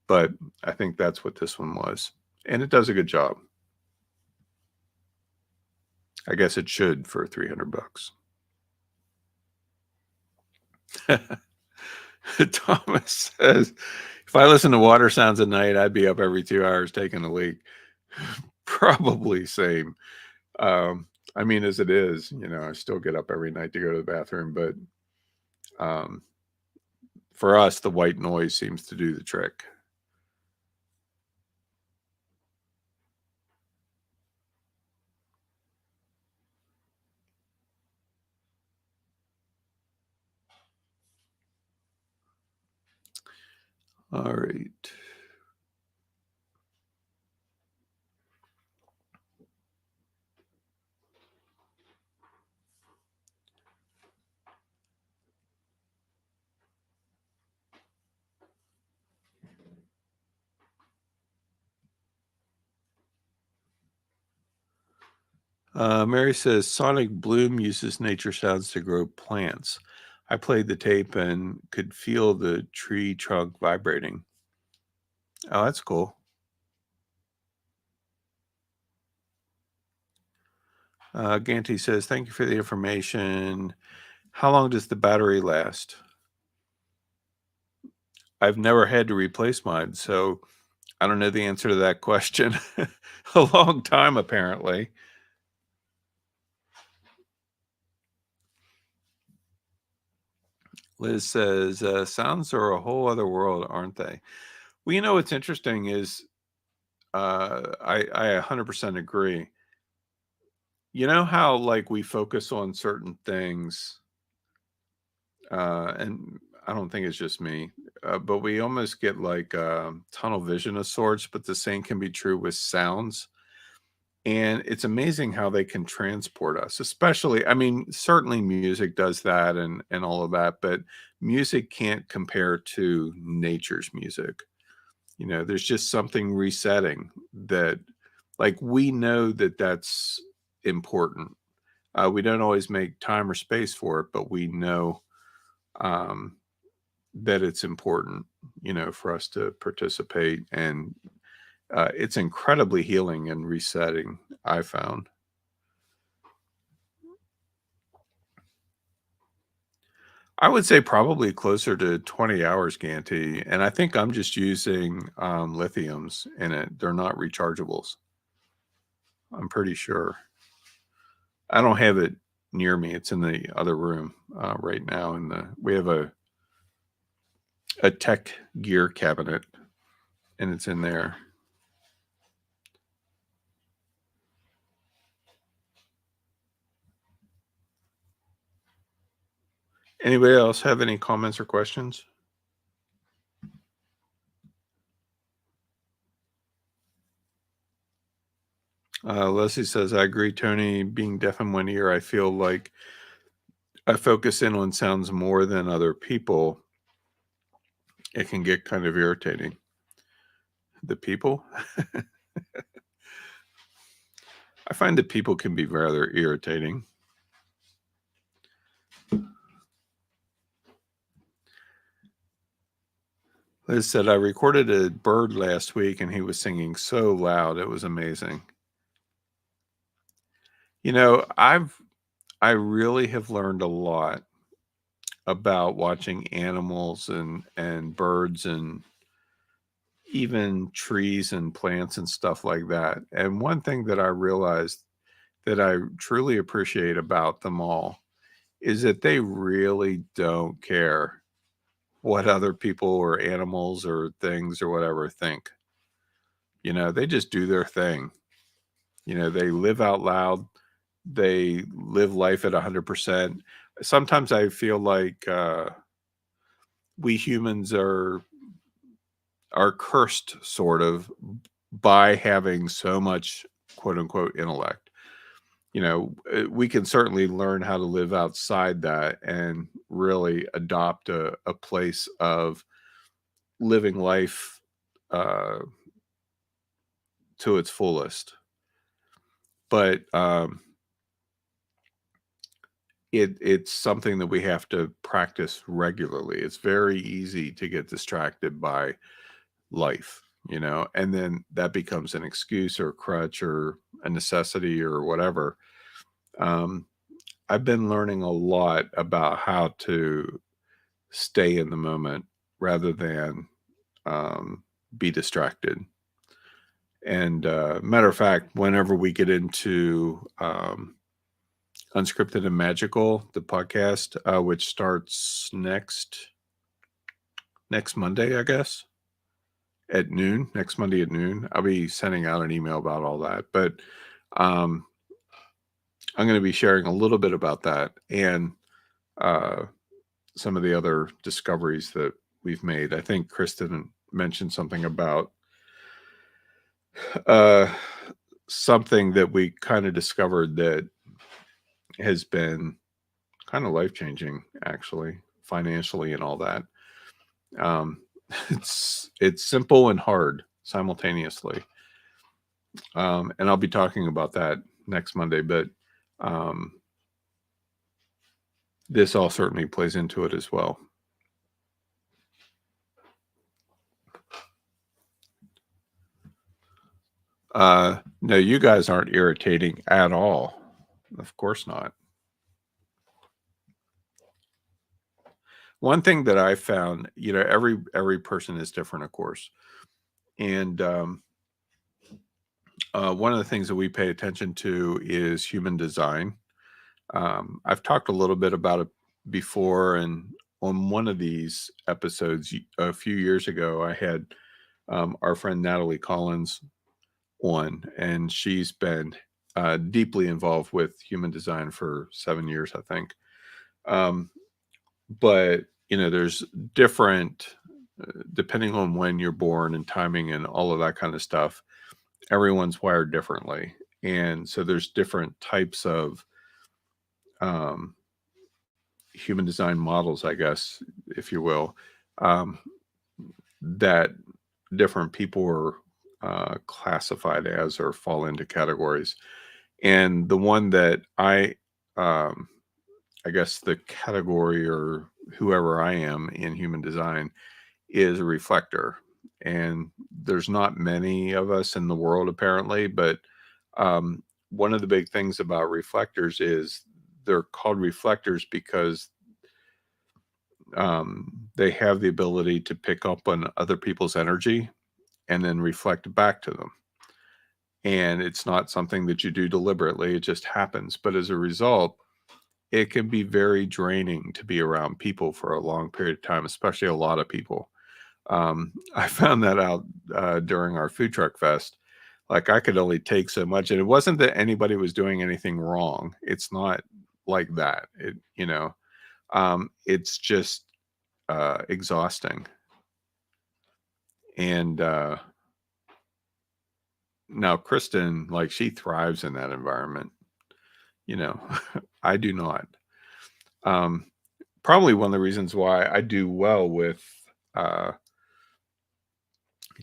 but I think that's what this one was, and it does a good job. I guess it should for $300. Thomas says, if I listen to water sounds at night, I'd be up every 2 hours taking a leak. Probably same. I mean, as it is, I still get up every night to go to the bathroom, but for us, the white noise seems to do the trick. All right. Mary says Sonic Bloom uses nature sounds to grow plants. I played the tape and could feel the tree trunk vibrating. Oh, that's cool. Ganti says, thank you for the information. How long does the battery last? I've never had to replace mine, so I don't know the answer to that question. A long time, apparently. Liz says, sounds are a whole other world, aren't they? Well, what's interesting is I 100% agree. You know how, like, we focus on certain things, and I don't think it's just me, but we almost get like tunnel vision of sorts, but the same can be true with sounds. And it's amazing how they can transport us, especially, I mean, certainly music does that and all of that, but music can't compare to nature's music. There's just something resetting that, like, we know that that's important. We don't always make time or space for it, but we know um, that it's important, for us to participate. And it's incredibly healing and resetting, I found. I would say probably closer to 20 hours, Ganti. And I think I'm just using lithiums in it. They're not rechargeables. I'm pretty sure. I don't have it near me. It's in the other room right now. We have a tech gear cabinet, and it's in there. Anybody else have any comments or questions? Leslie says, I agree, Tony. Being deaf in one ear, I feel like I focus in on sounds more than other people. It can get kind of irritating. The people? I find that people can be rather irritating. Liz said, I recorded a bird last week and he was singing so loud. It was amazing. You know, I really have learned a lot about watching animals and birds and even trees and plants and stuff like that. And one thing that I realized that I truly appreciate about them all is that they really don't care what other people or animals or things or whatever think. You know, they just do their thing. You know, they live out loud. They live life at 100%. Sometimes I feel like we humans are cursed sort of by having so much quote unquote intellect. You know, we can certainly learn how to live outside that and really adopt a place of living life uh, to its fullest. But it's something that we have to practice regularly. It's very easy to get distracted by life, you know, and then that becomes an excuse or a crutch or a necessity or whatever. Um, I've been learning a lot about how to stay in the moment rather than be distracted. And matter of fact, whenever we get into Unscripted and Magical, the podcast, which starts next Monday, I guess, at noon. Next Monday at noon, I'll be sending out an email about all that. But um, I'm going to be sharing a little bit about that and uh, some of the other discoveries that we've made. I think Kristen mentioned something about uh, something that we kind of discovered that has been kind of life changing, actually, financially and all that. Um, it's simple and hard simultaneously, and I'll be talking about that next Monday. But um, this all certainly plays into it as well. No, you guys aren't irritating at all. Of course not. One thing that I found, you know, every person is different, of course, and one of the things that we pay attention to is human design. I've talked a little bit about it before, and on one of these episodes a few years ago, I had our friend Natalie Collins on, and she's been deeply involved with human design for 7 years, I think. But you know, there's different, depending on when you're born and timing and all of that kind of stuff. Everyone's wired differently, and so there's different types of um, human design models, I guess, if you will, um, that different people are classified as or fall into categories. And the one that um, I guess the category or whoever I am in human design is a reflector. And there's not many of us in the world apparently, but one of the big things about reflectors is they're called reflectors because they have the ability to pick up on other people's energy and then reflect back to them. And it's not something that you do deliberately, it just happens. But as a result, it can be very draining to be around people for a long period of time, especially a lot of people. I found that out during our food truck fest. Like I could only take so much, and it wasn't that anybody was doing anything wrong. It's not like that. It, you know, it's just exhausting. And Now, Kristen, like, she thrives in that environment. I do not. Um, Probably one of the reasons why I do well with uh,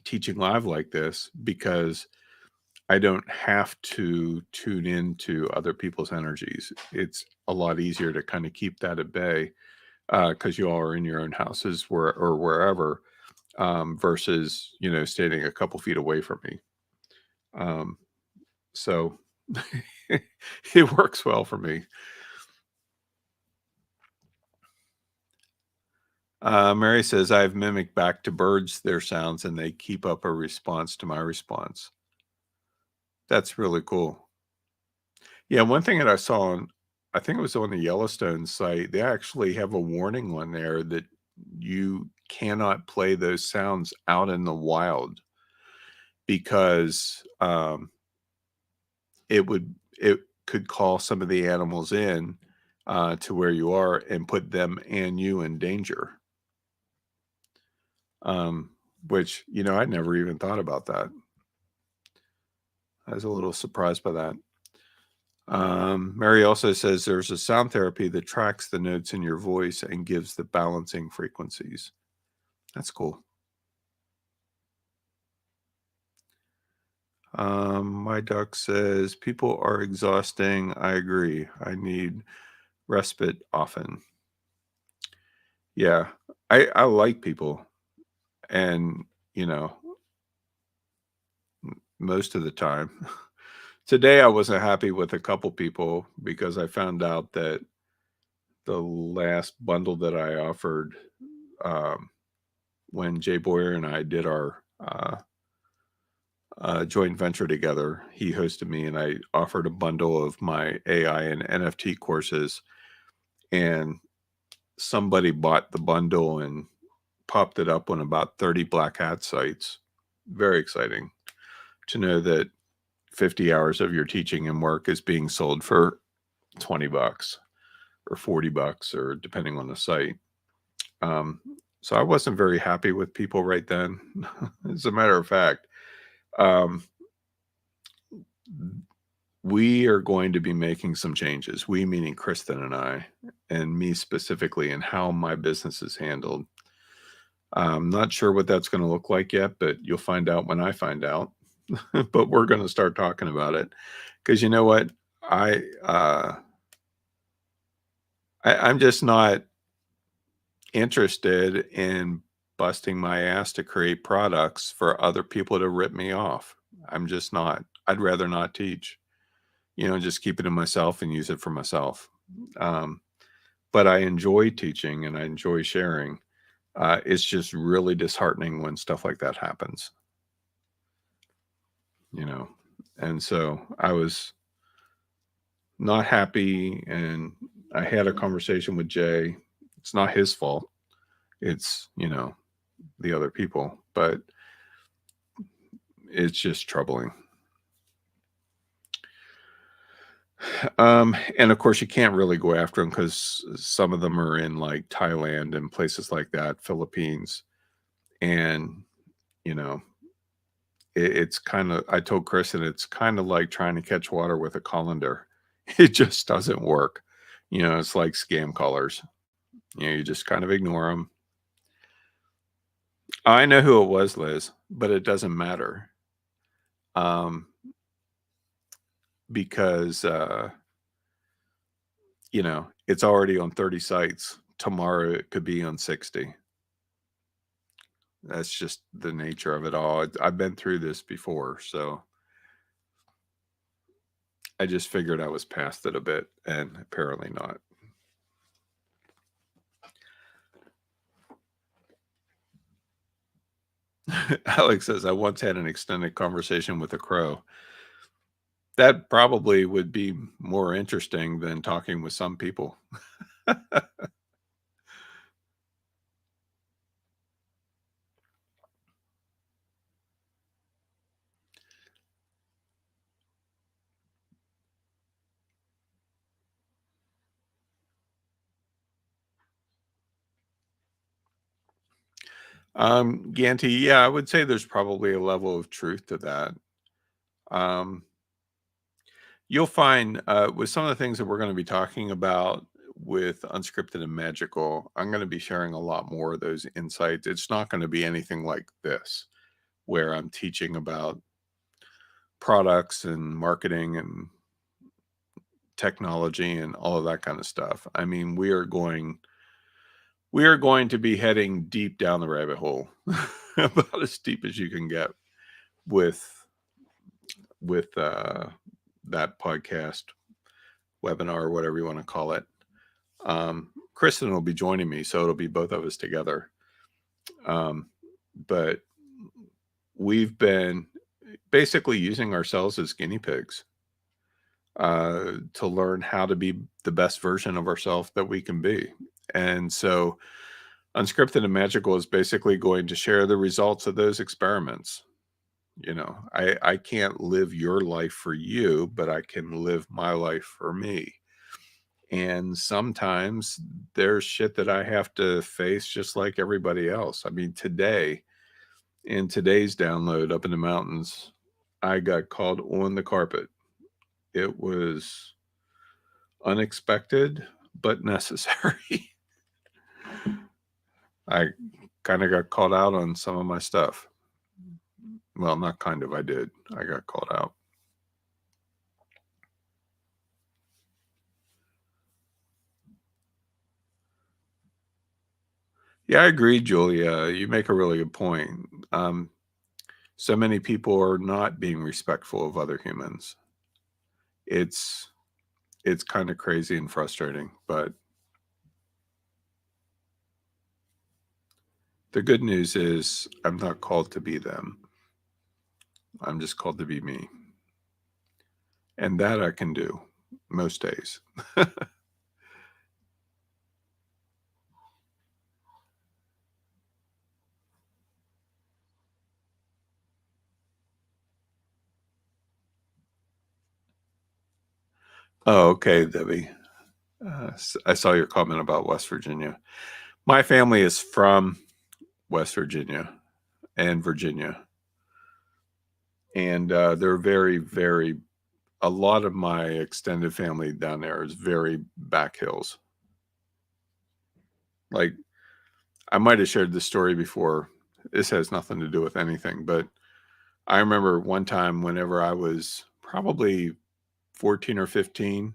teaching live like this, because I don't have to tune into other people's energies. It's a lot easier to kind of keep that at bay because you all are in your own houses or wherever, versus standing a couple feet away from me. Um, so it works well for me. Mary says, I've mimicked back to birds their sounds and they keep up a response to my response. That's really cool. Yeah, one thing that I saw on, I think it was on the Yellowstone site, they actually have a warning on there that you cannot play those sounds out in the wild because it could call some of the animals in to where you are and put them and you in danger. Um, which I never even thought about that. I was a little surprised by that. Mary also says there's a sound therapy that tracks the notes in your voice and gives the balancing frequencies. That's cool. My duck says people are exhausting. I agree. I need respite often. Yeah, I like people, and most of the time. Today I wasn't happy with a couple people because I found out that the last bundle that I offered, um, when Jay Boyer and I did our joint venture together, he hosted me and I offered a bundle of my AI and NFT courses, and somebody bought the bundle and popped it up on about 30 black hat sites. Very exciting to know that 50 hours of your teaching and work is being sold for $20 or $40, or depending on the site. So I wasn't very happy with people right then. As a matter of fact, um, we are going to be making some changes. We, meaning Kristen and I, and me specifically, in how my business is handled. I'm not sure what that's going to look like yet, but you'll find out when I find out. But we're going to start talking about it because you know what? I, uh, I'm just not interested in busting my ass to create products for other people to rip me off. I'm just not. I'd rather not teach. Just keep it to myself and use it for myself. Um, but I enjoy teaching and I enjoy sharing. It's just really disheartening when stuff like that happens, you know. And so I was not happy, and I had a conversation with Jay. It's not his fault. It's, the other people, but it's just troubling. And of course, you can't really go after them because some of them are in like Thailand and places like that, Philippines, and you know, it's kind of. I told Kristen it's kind of like trying to catch water with a colander. It just doesn't work. It's like scam callers. You just kind of ignore them. I know who it was, Liz, but it doesn't matter. Um, because it's already on 30 sites. Tomorrow it could be on 60. That's just the nature of it all. I've been through this before, so I just figured I was past it a bit, and apparently not. Alex says, I once had an extended conversation with a crow. That probably would be more interesting than talking with some people. Ganti, yeah, I would say there's probably a level of truth to that. You'll find with some of the things that we're going to be talking about with unscripted and magical, I'm going to be sharing a lot more of those insights. It's not going to be anything like this, where I'm teaching about products and marketing and technology and all of that kind of stuff. I mean, we are going to be heading deep down the rabbit hole, about as deep as you can get with that podcast webinar or whatever you want to call it. Kristen will be joining me, so it'll be both of us together. But we've been basically using ourselves as guinea pigs to learn how to be the best version of ourselves that we can be. And so Unscripted and Magical is basically going to share the results of those experiments. I can't live your life for you, but I can live my life for me. And sometimes there's shit that I have to face just like everybody else. I mean, in today's download up in the mountains, I got called on the carpet. It was unexpected, but necessary. I kind of got called out on some of my stuff. Well, not kind of, I did. I got called out. Yeah, I agree, Julia. You make a really good point. So many people are not being respectful of other humans. It's kind of crazy and frustrating, but the good news is I'm not called to be them. I'm just called to be me. And that I can do most days. Oh, okay, Debbie. I saw your comment about West Virginia. My family is from West Virginia and Virginia. And they're very, very, a lot of my extended family down there is very back hills. Like, I might have shared this story before. This has nothing to do with anything, but I remember one time whenever I was probably 14 or 15,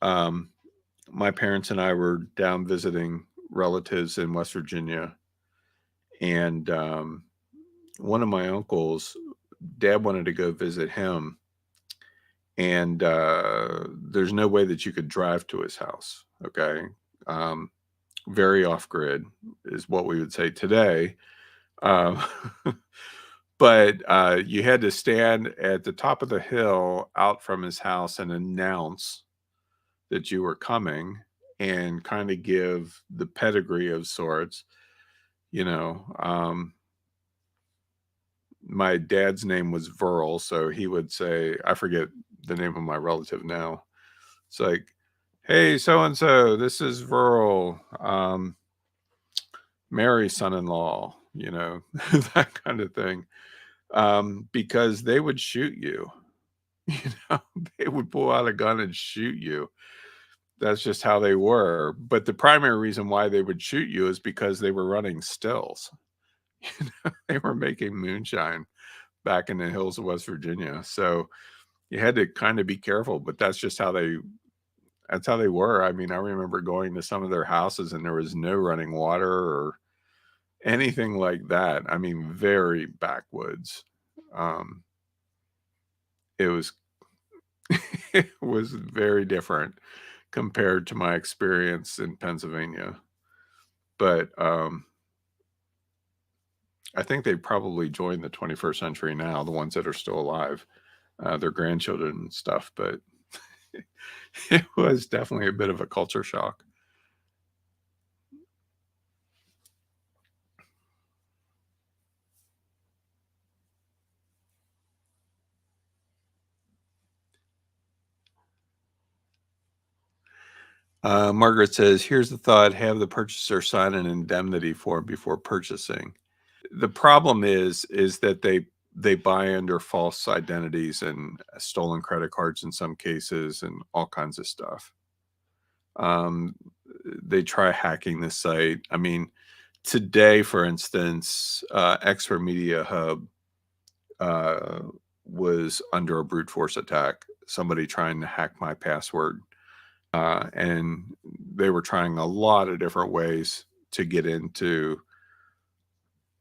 my parents and I were down visiting relatives in West Virginia. And one of my uncles, dad wanted to go visit him. And there's no way that you could drive to his house. Okay. Very off grid is what we would say today. But you had to stand at the top of the hill out from his house and announce that you were coming and kind of give the pedigree of sorts. My dad's name was Verl, so he would say, I forget the name of my relative now. It's like, hey, so-and-so, this is Verl, Mary's son-in-law, that kind of thing. Because they would shoot you. They would pull out a gun and shoot you. That's just how they were. But the primary reason why they would shoot you is because they were running stills. They were making moonshine back in the hills of West Virginia. So you had to kind of be careful, but that's how they were. I mean, I remember going to some of their houses and there was no running water or anything like that. I mean, very backwoods. It was it was very different compared to my experience in Pennsylvania. But I think they probably joined the 21st century now, the ones that are still alive, their grandchildren and stuff. But it was definitely a bit of a culture shock. Margaret says, here's the thought, have the purchaser sign an indemnity form before purchasing. The problem is that they buy under false identities and stolen credit cards in some cases and all kinds of stuff. They try hacking the site. I mean, today, for instance, Expert Media Hub was under a brute force attack. Somebody trying to hack my password. And they were trying a lot of different ways to get into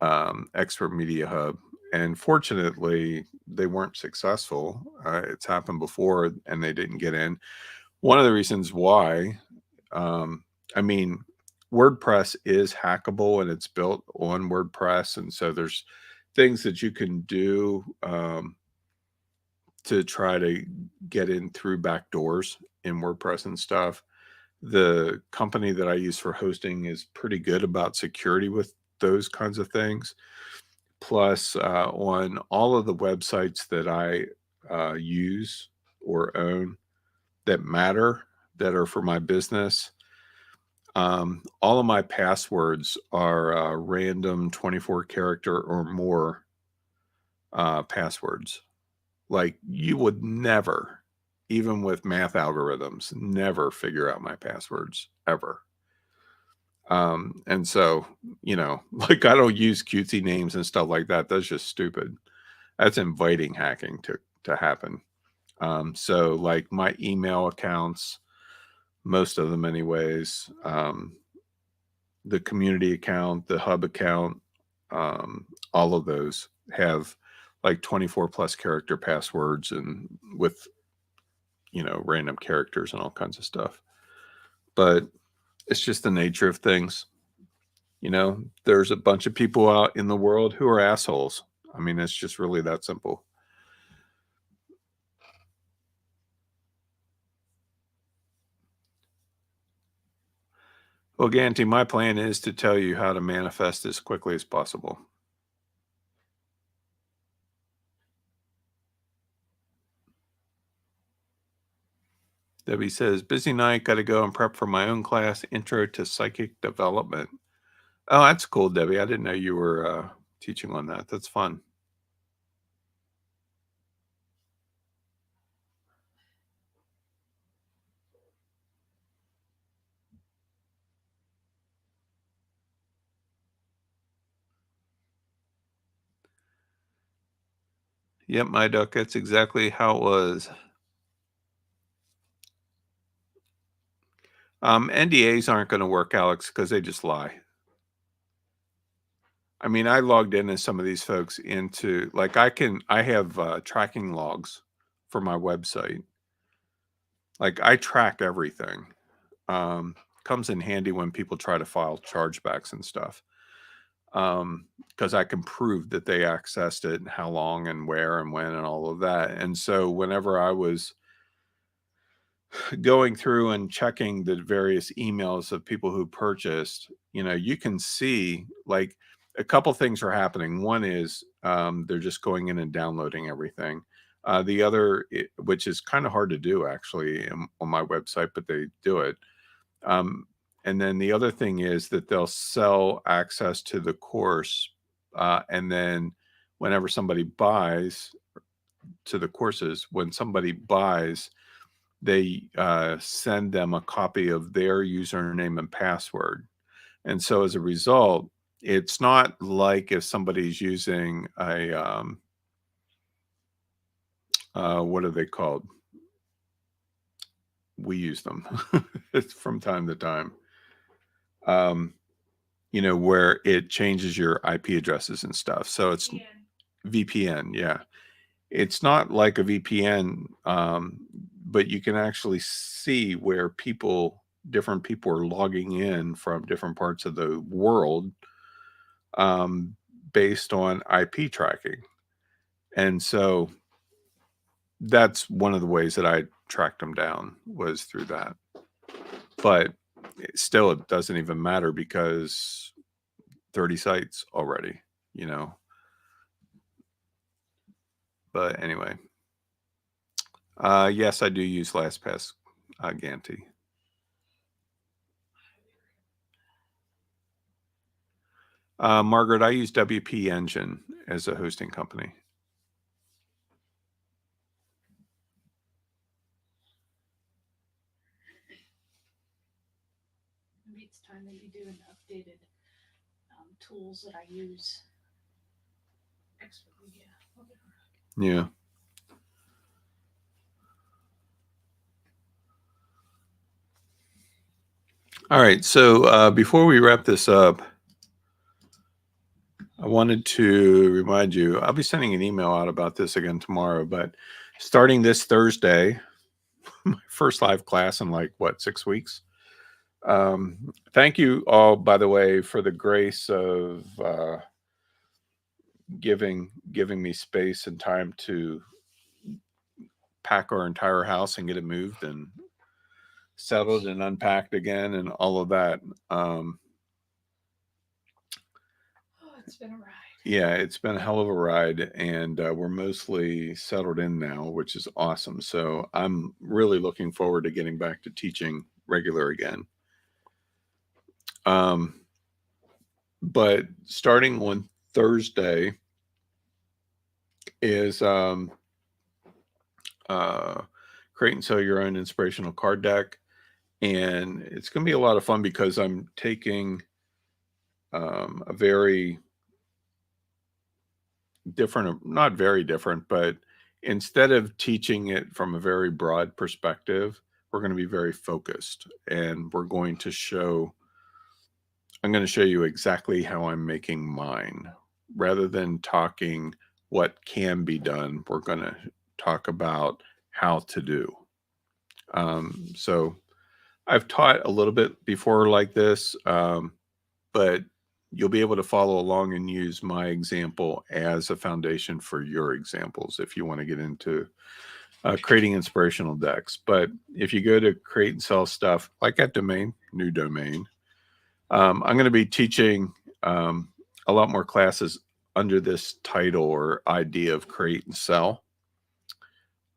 Expert Media Hub. And fortunately, they weren't successful. It's happened before and they didn't get in. One of the reasons why, I mean, WordPress is hackable and it's built on WordPress. And so there's things that you can do to try to get in through back doors in WordPress and stuff. The company that I use for hosting is pretty good about security with those kinds of things. Plus, on all of the websites that I use or own that matter, that are for my business, all of my passwords are random 24 character or more passwords. Like, you would never, even with math algorithms, never figure out my passwords ever. And so, like, I don't use cutesy names and stuff like that. That's just stupid. That's inviting hacking to happen. So like my email accounts, most of them anyways, the community account, the hub account, all of those have like 24 plus character passwords and with, random characters and all kinds of stuff. But it's just the nature of things. There's a bunch of people out in the world who are assholes. I mean, it's just really that simple. Well, Ganti, my plan is to tell you how to manifest as quickly as possible. Debbie says, busy night, got to go and prep for my own class, Intro to Psychic Development. Oh, that's cool, Debbie. I didn't know you were teaching on that. That's fun. Yep, my duck, that's exactly how it was. NDAs aren't going to work, Alex, because they just lie. I mean, I logged in as some of these folks into, like, I have tracking logs for my website. Like, I track everything. Comes in handy when people try to file chargebacks and stuff. Because I can prove that they accessed it and how long and where and when and all of that. And so whenever I was going through and checking the various emails of people who purchased, you can see like a couple things are happening. One is they're just going in and downloading everything. The other, which is kind of hard to do actually on my website, but they do it. And then the other thing is that they'll sell access to the course. And then whenever somebody buys to the courses, when somebody buys, they send them a copy of their username and password. And so as a result, it's not like if somebody's using a, what are they called? We use them it's from time to time. Where it changes your IP addresses and stuff. So it's VPN. Yeah. It's not like a VPN, but you can actually see where different people are logging in from different parts of the world based on IP tracking. And so that's one of the ways that I tracked them down was through that. But still, it doesn't even matter because 30 sites already, But anyway, yes, I do use LastPass, Ganti. Margaret, I use WP Engine as a hosting company. maybe it's time that you do an updated tools that I use. Expert media, whatever. Yeah. All right. So before we wrap this up, I wanted to remind you, I'll be sending an email out about this again tomorrow, but starting this Thursday, my first live class in like, what, 6 weeks? Thank you all, by the way, for the grace of giving me space and time to pack our entire house and get it moved and settled and unpacked again and all of that. It's been a ride. Yeah, it's been a hell of a ride, and we're mostly settled in now, which is awesome. So I'm really looking forward to getting back to teaching regular again. But starting on Thursday is create and sell your own inspirational card deck, and it's going to be a lot of fun because I'm taking a very different, not very different, but instead of teaching it from a very broad perspective, we're going to be very focused, and I'm going to show you exactly how I'm making mine. Rather than talking what can be done, we're going to talk about how to do. So I've taught a little bit before like this, but you'll be able to follow along and use my example as a foundation for your examples if you want to get into creating inspirational decks. But if you go to create and sell stuff, like that domain, new domain, I'm going to be teaching a lot more classes under this title or idea of create and sell.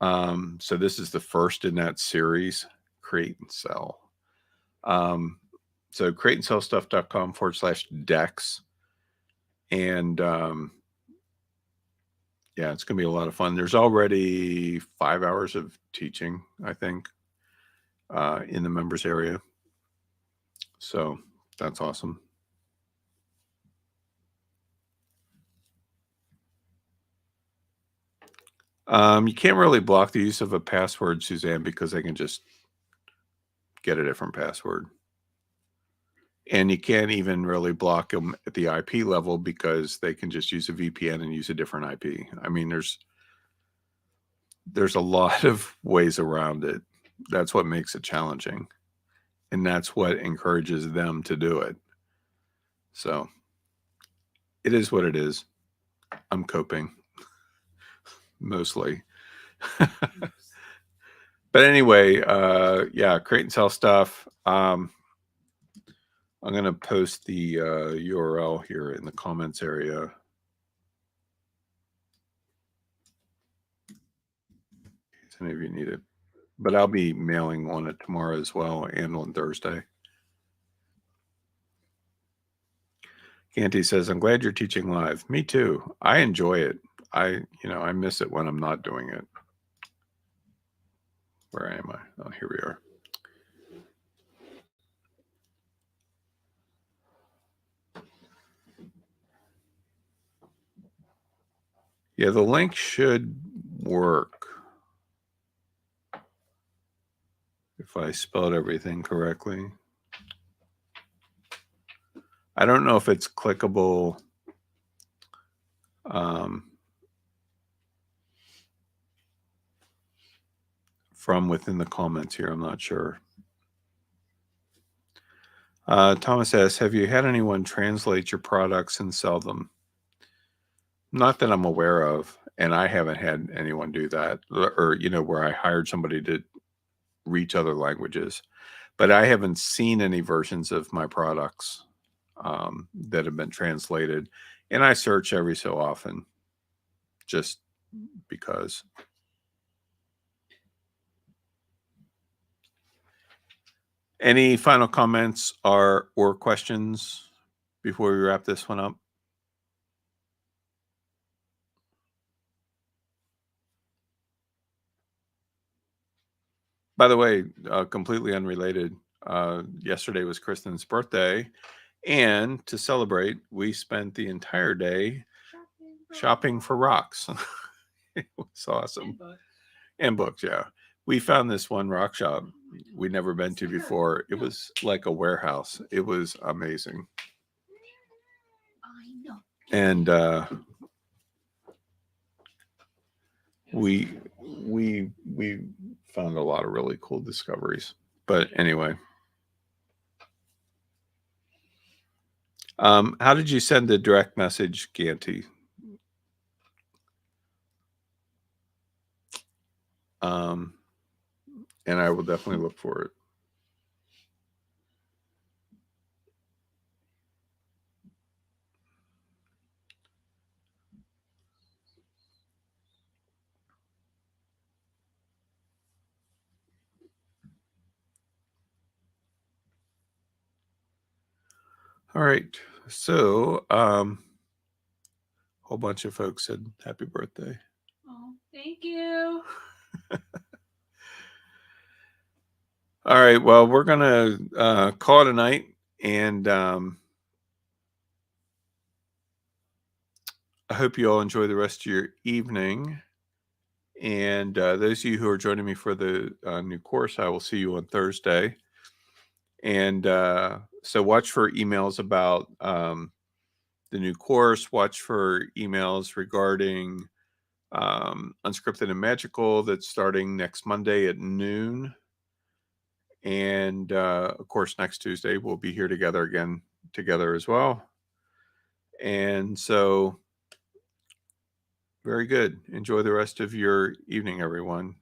So this is the first in that series, create and sell. So createandsellstuff.com/decks. And yeah, it's going to be a lot of fun. There's already 5 hours of teaching, I think, in the members area. So that's awesome. You can't really block the use of a password, Suzanne, because they can just get a different password. And you can't even really block them at the IP level because they can just use a VPN and use a different IP. I mean, there's a lot of ways around it. That's what makes it challenging. And that's what encourages them to do it. So it is what it is. I'm coping mostly. But anyway, yeah, create and sell stuff. I'm going to post the URL here in the comments area. If any of you need it. But I'll be mailing on it tomorrow as well and on Thursday. Canty says, I'm glad you're teaching live. Me too. I enjoy it. I miss it when I'm not doing it. Where am I? Oh, here we are. Yeah, the link should work. If I spelled everything correctly. I don't know if it's clickable from within the comments here. I'm not sure. Thomas asks, have you had anyone translate your products and sell them? Not that I'm aware of, and I haven't had anyone do that, or where I hired somebody to reach other languages. But I haven't seen any versions of my products that have been translated, and I search every so often, just because. Any final comments or questions before we wrap this one up? By the way, completely unrelated, yesterday was Kristen's birthday, and to celebrate, we spent the entire day shopping for rocks. It was awesome. And books, yeah. We found this one rock shop we'd never been to before. It was like a warehouse. It was amazing. I know. And we found a lot of really cool discoveries. But anyway. How did you send the direct message, Ganty? And I will definitely look for it. All right. So, whole bunch of folks said happy birthday. Oh, thank you. All right. Well, we're going to call it a night. And I hope you all enjoy the rest of your evening. And those of you who are joining me for the new course, I will see you on Thursday. And so watch for emails about the new course. Watch for emails regarding Unscripted and Magical that's starting next Monday at noon. And of course, next Tuesday, we'll be here together as well. And so, very good. Enjoy the rest of your evening, everyone.